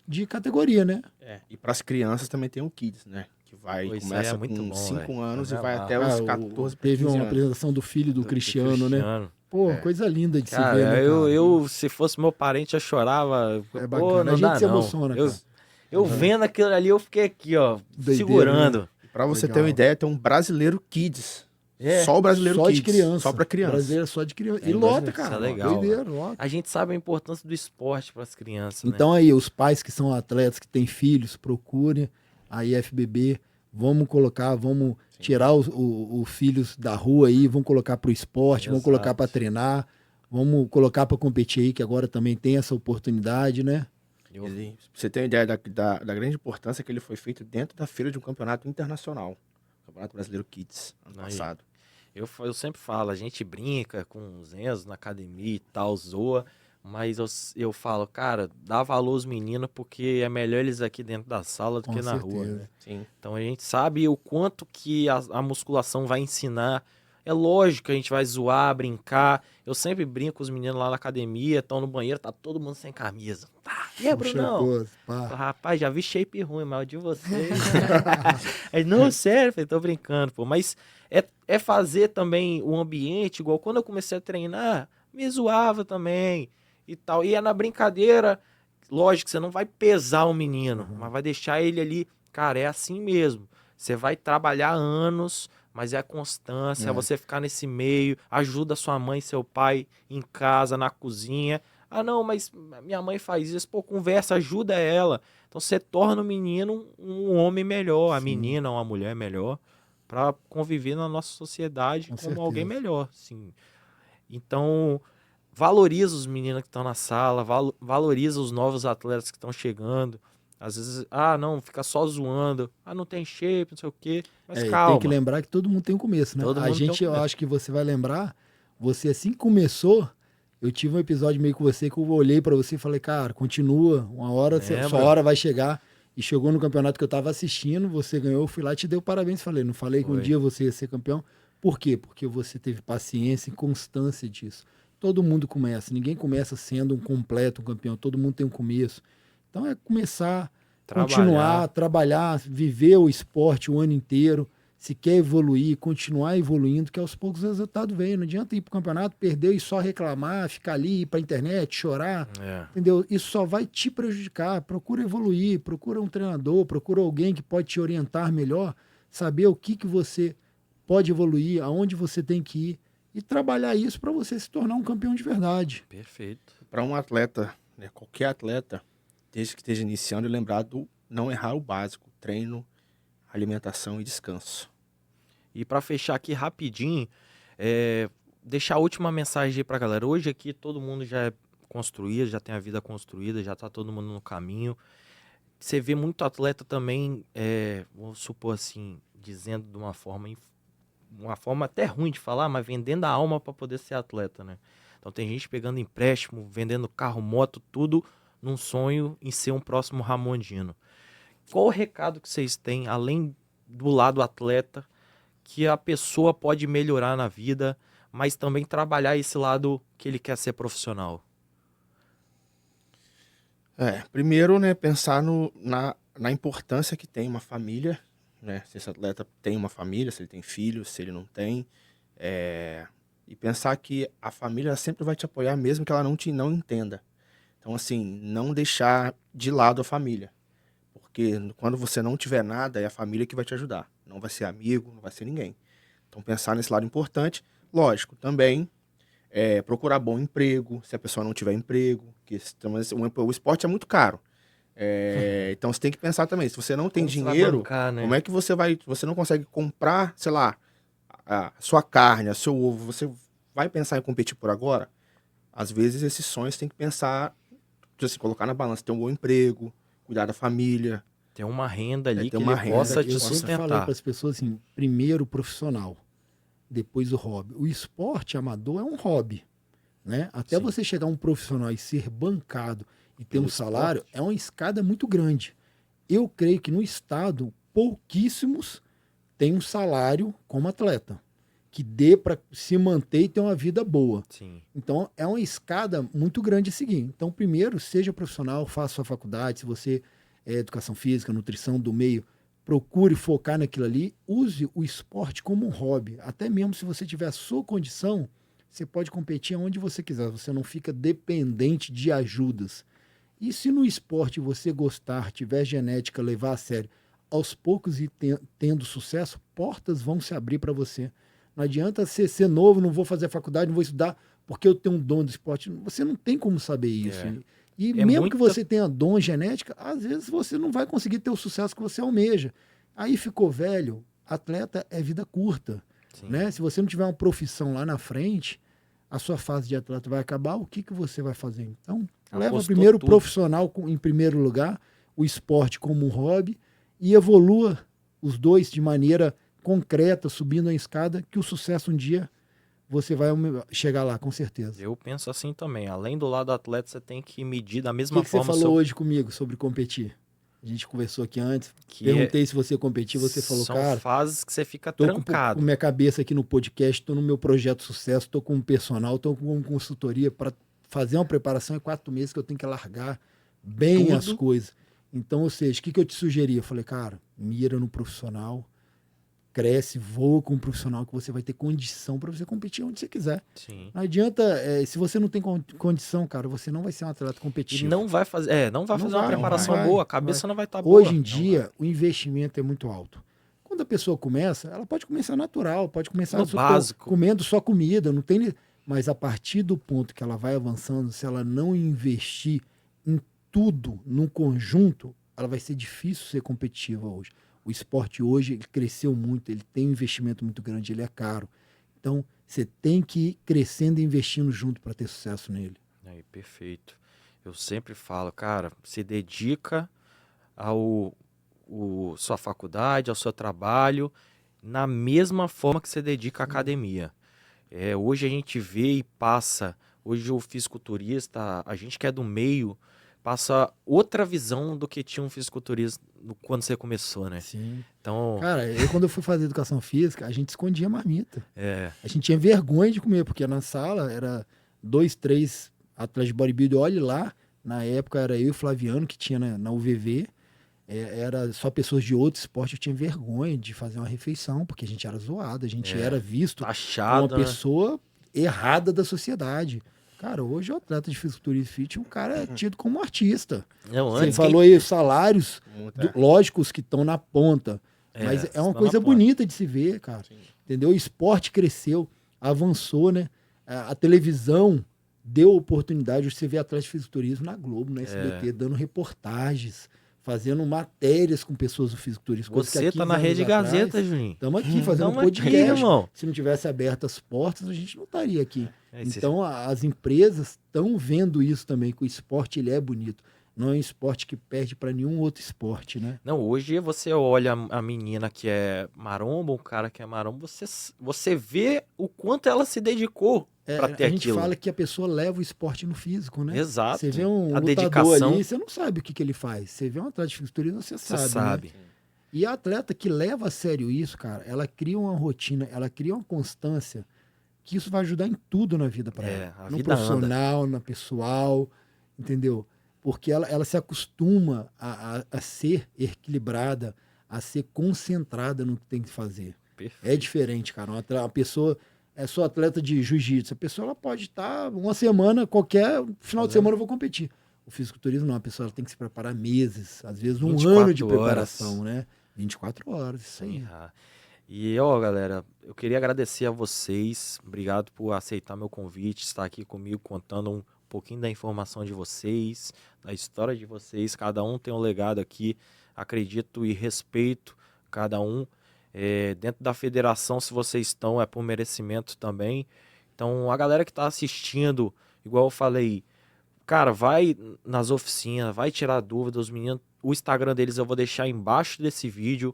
de categoria, né? E para as crianças também tem o Kids, né? Que começa muito com bom, 5 anos véio. e vai até os 14, Teve uma 15 anos. apresentação do filho do Cristiano, né? Pô, coisa linda de Cara, se ver, né, cara? eu, se fosse meu parente, eu chorava. É Pô, bacana, não a gente dá, se não. emociona, cara. Eu vendo aquilo ali, eu fiquei aqui, ó, Doideira, segurando. Para você Legal. ter uma ideia, tem um brasileiro Kids. É, Só o brasileiro Só Kids. de criança. Só para criança. Brasileiro só de criança. É, E lota, brasileiro, cara. isso é legal, Doideira, lota. A gente sabe a importância do esporte para as crianças, né? Então aí, os pais que são atletas, que têm filhos, procurem a IFBB. Vamos colocar, vamos tirar os filhos da rua aí, vamos colocar para o esporte, vamos Exato. colocar para treinar, vamos colocar para competir aí, que agora também tem essa oportunidade, né? Pra você ter uma ideia da grande importância que ele foi feito dentro da feira de um campeonato internacional. Campeonato Brasileiro Kids, ano Aí. passado. Eu sempre falo, a gente brinca com os Enzo na academia e tal, zoa, mas eu falo, cara, dá valor aos meninos porque é melhor eles aqui dentro da sala do Com que na certeza. rua, né? Sim. Então a gente sabe o quanto que a musculação vai ensinar. É lógico que a gente vai zoar, brincar. Eu sempre brinco com os meninos lá na academia, estão no banheiro, tá todo mundo sem camisa. Tá. E aí, Brunão? Rapaz, já vi shape ruim, mas o de vocês. Aí, não, sério, falei, tô brincando, pô. Mas é fazer também o ambiente, igual quando eu comecei a treinar, me zoava também e tal. E é na brincadeira, lógico, você não vai pesar o menino, mas vai deixar ele ali, cara, é assim mesmo. Você vai trabalhar anos, mas é a constância, é você ficar nesse meio, ajuda sua mãe e seu pai em casa, na cozinha. Ah, não, mas minha mãe faz isso. Pô, conversa, ajuda ela. Então você torna o menino um homem melhor, a menina uma mulher melhor, para conviver na nossa sociedade como alguém melhor, sim. Então, valoriza os meninos que estão na sala, valoriza os novos atletas que estão chegando. Às vezes, não, fica só zoando. Não tem shape, não sei o quê. Mas calma. Tem que lembrar que todo mundo tem um começo, né? A gente, eu acho que você vai lembrar, você assim que começou, eu tive um episódio meio com você que eu olhei pra você e falei, cara, continua, uma hora, sua hora vai chegar. E chegou no campeonato que eu tava assistindo, você ganhou, eu fui lá e te dei o parabéns. Falei, não falei que um dia você ia ser campeão? Por quê? Porque você teve paciência e constância disso. Todo mundo começa, ninguém começa sendo um completo um campeão, todo mundo tem um começo. Então é começar, continuar, trabalhar, viver o esporte o ano inteiro. Se quer evoluir, continuar evoluindo, que aos poucos o resultado vem. Não adianta ir para o campeonato, perder e só reclamar, ficar ali, ir para a internet, chorar. Entendeu? Isso só vai te prejudicar. Procura evoluir, procura um treinador, procura alguém que pode te orientar melhor, saber o que você pode evoluir, aonde você tem que ir e trabalhar isso para você se tornar um campeão de verdade. Perfeito. Para um atleta, né, qualquer atleta, desde que esteja iniciando, lembrar do não errar o básico, treino, alimentação e descanso. E para fechar aqui rapidinho, deixar a última mensagem aí pra galera. Hoje aqui todo mundo já é construído, já tem a vida construída, já tá todo mundo no caminho. Você vê muito atleta também, vou supor assim, dizendo de uma forma até ruim de falar, mas vendendo a alma para poder ser atleta, né? Então tem gente pegando empréstimo, vendendo carro, moto, tudo num sonho em ser um próximo Ramondino. Qual o recado que vocês têm, além do lado atleta, que a pessoa pode melhorar na vida, mas também trabalhar esse lado que ele quer ser profissional? Primeiro, né, pensar na importância que tem uma família, né? Se esse atleta tem uma família, se ele tem filhos, se ele não tem, e pensar que a família sempre vai te apoiar, mesmo que ela não entenda. Então, assim, não deixar de lado a família, porque quando você não tiver nada, é a família que vai te ajudar, não vai ser amigo, não vai ser ninguém. Então, pensar nesse lado importante, lógico, também procurar bom emprego, se a pessoa não tiver emprego, que o esporte é muito caro. Então você tem que pensar também, se você não tem dinheiro, bancar, né? Como é que você não consegue comprar, sei lá, a sua carne, o seu ovo, você vai pensar em competir por agora? Às vezes esses sonhos tem que pensar, assim, colocar na balança, ter um bom emprego, cuidar da família. Ter uma renda ali que ele possa te sustentar. Eu sempre falei para as pessoas assim, primeiro o profissional, depois o hobby. O esporte amador é um hobby, né? Até você chegar a um profissional e ser bancado e ter um salário, é uma escada muito grande. Eu creio que no estado, pouquíssimos têm um salário como atleta, que dê para se manter e ter uma vida boa. Sim. Então, é uma escada muito grande a seguir. Então, primeiro, seja profissional, faça sua faculdade, se você é educação física, nutrição do meio, procure focar naquilo ali, use o esporte como um hobby. Até mesmo se você tiver a sua condição, você pode competir onde você quiser, você não fica dependente de ajudas. E se no esporte você gostar, tiver genética, levar a sério, aos poucos e tendo sucesso, portas vão se abrir para você. Não adianta ser novo, não vou fazer faculdade, não vou estudar, porque eu tenho um dom do esporte. Você não tem como saber isso. E mesmo que você tenha dom genética, às vezes você não vai conseguir ter o sucesso que você almeja. Aí ficou velho, atleta é vida curta. Né? Se você não tiver uma profissão lá na frente, a sua fase de atleta vai acabar, o que você vai fazer? Então, leva primeiro o profissional em primeiro lugar, o esporte como um hobby, e evolua os dois de maneira concreta, subindo a escada, que o sucesso um dia você vai chegar lá, com certeza. Eu penso assim também. Além do lado atleta, você tem que medir da mesma forma. O que você falou hoje comigo sobre competir? A gente conversou aqui antes, perguntei se você competir, você falou, cara... São fases que você fica trancado. Com minha cabeça aqui no podcast, estou no meu projeto de sucesso, estou com um personal, estou com uma consultoria para fazer uma preparação em 4 meses que eu tenho que largar bem tudo. as coisas. Então, ou seja, o que eu te sugeri? Eu falei, cara, mira no profissional, cresce, voa com um profissional que você vai ter condição para você competir onde você quiser. Sim. Não adianta, se você não tem condição, cara, você não vai ser um atleta E competitivo. não vai fazer, uma preparação vai, boa, a cabeça não vai estar boa. Hoje em dia, o investimento é muito alto. Quando a pessoa começa, ela pode começar natural, pode começar No básico. comendo só comida, não tem. Mas a partir do ponto que ela vai avançando, se ela não investir em tudo, num conjunto, ela vai ser difícil ser competitiva hoje. O esporte hoje ele cresceu muito, ele tem um investimento muito grande, ele é caro. Então, você tem que ir crescendo e investindo junto para ter sucesso nele. Aí, perfeito. Eu sempre falo, cara, se dedica ao sua faculdade, ao seu trabalho, na mesma forma que você dedica à academia. Hoje a gente vê e passa, hoje o fisiculturista, a gente que é do meio, passa outra visão do que tinha um fisiculturista quando você começou, né? Sim. Então, Cara, quando eu fui fazer educação física, a gente escondia marmita. é, A gente tinha vergonha de comer, porque na sala era 2, 3 atletas de bodybuilding. Olhe lá, na época era eu e o Flaviano, que tinha na UVV. Era só pessoas de outro esporte. Eu tinha vergonha de fazer uma refeição, porque a gente era zoado, a gente era visto como taxado, uma pessoa errada da sociedade. Cara, hoje o atleta de fisiculturismo fit, um cara é tido como artista. Não, Você antes, falou aí os salários Muito, lógicos que estão na ponta. Mas é uma estão coisa na ponta. bonita de se ver, cara. Sim. Entendeu? O esporte cresceu, avançou, né? A televisão deu oportunidade de você ver atletas de fisiculturismo na Globo, na SBT, dando reportagens, fazendo matérias com pessoas do fisiculturismo. coisa que há Você tá 15 na anos Rede atrás, Gazeta, Juninho. Estamos aqui fazendo um Tamo aqui, podcast. irmão. Se não tivesse aberto as portas, a gente não estaria aqui. Esse- Então, as empresas estão vendo isso também, que o esporte ele é bonito. Não é um esporte que perde para nenhum outro esporte, né? Não, hoje você olha a menina que é maromba, o cara que é maromba, você vê o quanto ela se dedicou pra ter A gente aquilo. fala que a pessoa leva o esporte no físico, né? Exato. Você vê um A lutador dedicação. ali, você não sabe o que ele faz. Você vê um atleta de fisiculturismo, você Você sabe. sabe. Né? E a atleta que leva a sério isso, cara, ela cria uma rotina, ela cria uma constância que isso vai ajudar em tudo na vida para ela. A No vida profissional, na pessoal, entendeu? Porque ela se acostuma a ser equilibrada, a ser concentrada no que tem que fazer. Perfeito. É diferente, cara. Uma pessoa é só atleta de jiu-jitsu. A pessoa ela pode estar uma semana, qualquer final de semana eu vou competir. O fisiculturismo não, a pessoa ela tem que se preparar meses, às vezes um 24 ano de horas. preparação, né? 24 horas, isso aí. E, ó, galera, eu queria agradecer a vocês. Obrigado por aceitar meu convite, estar aqui comigo contando um pouquinho da informação de vocês, da história de vocês. Cada um tem um legado aqui, acredito e respeito cada um. Dentro da federação, se vocês estão, é por merecimento também. Então, a galera que está assistindo, igual eu falei, cara, vai nas oficinas, vai tirar dúvida, os meninos, o Instagram deles eu vou deixar embaixo desse vídeo.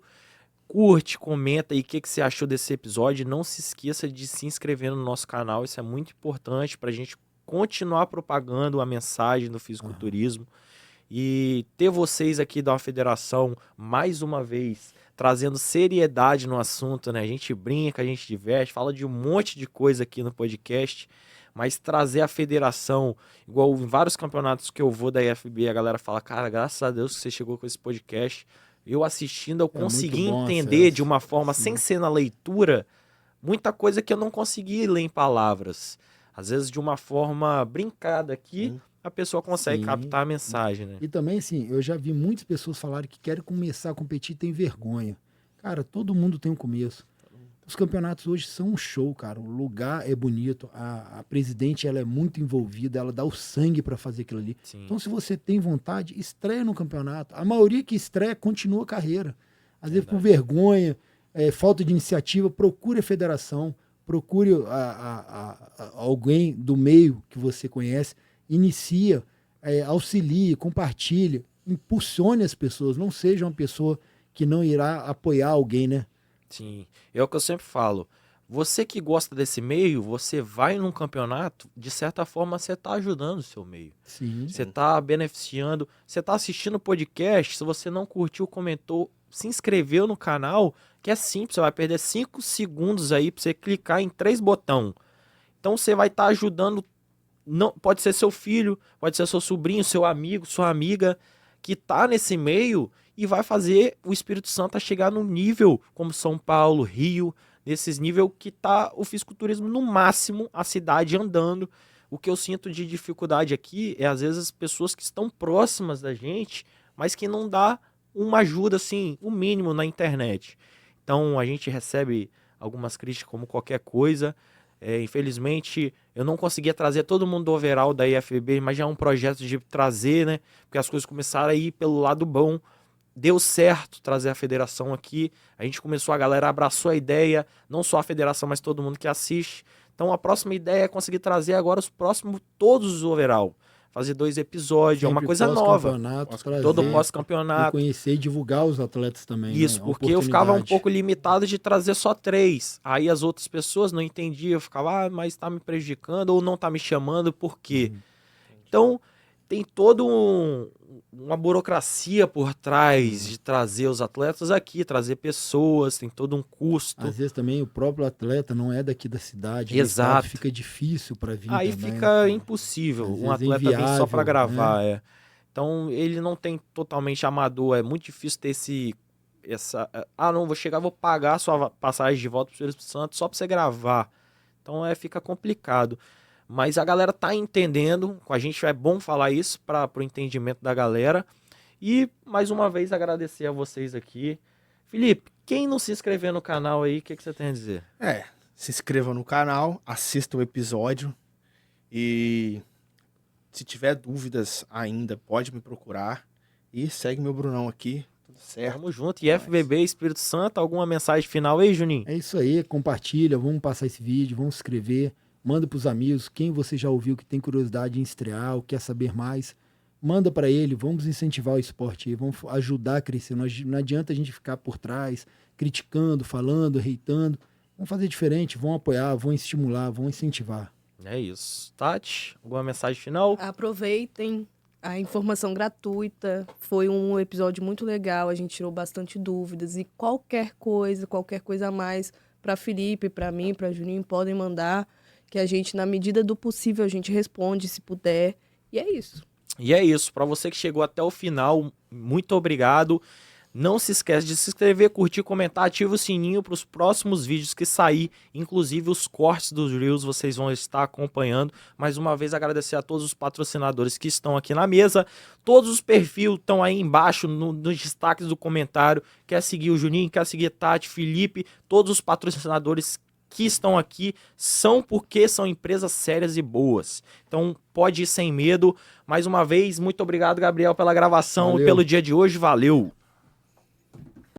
Curte, comenta aí o que você achou desse episódio. Não se esqueça de se inscrever no nosso canal, isso é muito importante para a gente continuar propagando a mensagem do fisiculturismo. E ter vocês aqui da federação, mais uma vez, trazendo seriedade no assunto, né? A gente brinca, a gente diverte, fala de um monte de coisa aqui no podcast, mas trazer a federação, igual em vários campeonatos que eu vou da IFB, a galera fala, cara, graças a Deus que você chegou com esse podcast. Eu assistindo, eu consegui muito bom entender acesso. de uma forma, sem ser na leitura, muita coisa que eu não consegui ler em palavras. Às vezes, de uma forma brincada aqui, a pessoa consegue Sim. captar a mensagem, né? E também, assim, eu já vi muitas pessoas falarem que querem começar a competir e tem vergonha. Cara, todo mundo tem um começo. Os campeonatos hoje são um show, cara. O lugar é bonito, a presidente ela é muito envolvida, ela dá o sangue para fazer aquilo ali. Sim. Então, se você tem vontade, estreia no campeonato. A maioria que estreia continua a carreira. Às vezes, por vergonha, falta de iniciativa, procure a federação, procure alguém do meio que você conhece, inicia, auxilie, compartilhe, impulsione as pessoas. Não seja uma pessoa que não irá apoiar alguém, né? Sim, é o que eu sempre falo. Você que gosta desse meio, você vai num campeonato, de certa forma você está ajudando o seu meio. Sim. Você está beneficiando, você está assistindo o podcast, se você não curtiu, comentou, se inscreveu no canal, que é simples, você vai perder 5 segundos aí para você clicar em 3 botões. Então você vai estar ajudando não, pode ser seu filho, pode ser seu sobrinho, seu amigo, sua amiga, que tá nesse meio e vai fazer o Espírito Santo chegar num nível como São Paulo, Rio, nesses níveis que tá o fisiculturismo no máximo, a cidade andando. O que eu sinto de dificuldade aqui é, às vezes, as pessoas que estão próximas da gente, mas que não dá uma ajuda, assim, o mínimo na internet. Então, a gente recebe algumas críticas como qualquer coisa. Infelizmente, eu não conseguia trazer todo mundo do overall da IFBB, mas já é um projeto de trazer, né? Porque as coisas começaram a ir pelo lado bom. Deu certo trazer a federação aqui. A gente começou, a galera abraçou a ideia, não só a federação, mas todo mundo que assiste. Então a próxima ideia é conseguir trazer agora os próximos, todos os overall. Fazer 2 episódios, é uma coisa nova. Todo pós-campeonato. Conhecer e divulgar os atletas também. Isso, né? Porque eu ficava um pouco limitado de trazer só 3. Aí as outras pessoas não entendiam, eu ficava, mas tá me prejudicando ou não tá me chamando, por quê? Então, tem toda uma burocracia por trás de trazer os atletas aqui, trazer pessoas, tem todo um custo. Às vezes também o próprio atleta não é daqui da cidade. Exato. Fica difícil para vir. Aí também, fica impossível. Um atleta inviável, vem só para gravar. né? Então ele não tem totalmente amador. É muito difícil ter não, vou chegar, vou pagar a sua passagem de volta para o Espírito Santo só para você gravar. Então fica complicado. Mas a galera tá entendendo, com a gente é bom falar isso para o entendimento da galera. E, mais uma vez, agradecer a vocês aqui. Felipe, quem não se inscrever no canal aí, o que você tem a dizer? Se inscreva no canal, assista o episódio e se tiver dúvidas ainda, pode me procurar e segue meu Brunão aqui, tudo certo. Tamo junto. E FBB, Espírito Santo, alguma mensagem final aí, Juninho? É isso aí, compartilha, vamos passar esse vídeo, vamos se inscrever. Manda para os amigos, quem você já ouviu que tem curiosidade em estrear ou quer saber mais, manda para ele, vamos incentivar o esporte aí, vamos ajudar a crescer. Não adianta a gente ficar por trás, criticando, falando, reitando. Vamos fazer diferente, vamos apoiar, vamos estimular, vamos incentivar. É isso. Tati, alguma mensagem final? Aproveitem a informação gratuita, foi um episódio muito legal, a gente tirou bastante dúvidas e qualquer coisa a mais para Felipe, para mim, para Juninho, podem mandar, que a gente, na medida do possível, a gente responde, se puder. E é isso. E é isso. Para você que chegou até o final, muito obrigado. Não se esquece de se inscrever, curtir, comentar, ativa o sininho para os próximos vídeos que sair. Inclusive os cortes dos Reels vocês vão estar acompanhando. Mais uma vez agradecer a todos os patrocinadores que estão aqui na mesa. Todos os perfis estão aí embaixo nos destaques do comentário. Quer seguir o Juninho, quer seguir Tati, Felipe, todos os patrocinadores que estão aqui são porque são empresas sérias e boas. Então pode ir sem medo. Mais uma vez, muito obrigado, Gabriel, pela gravação e pelo dia de hoje. Valeu!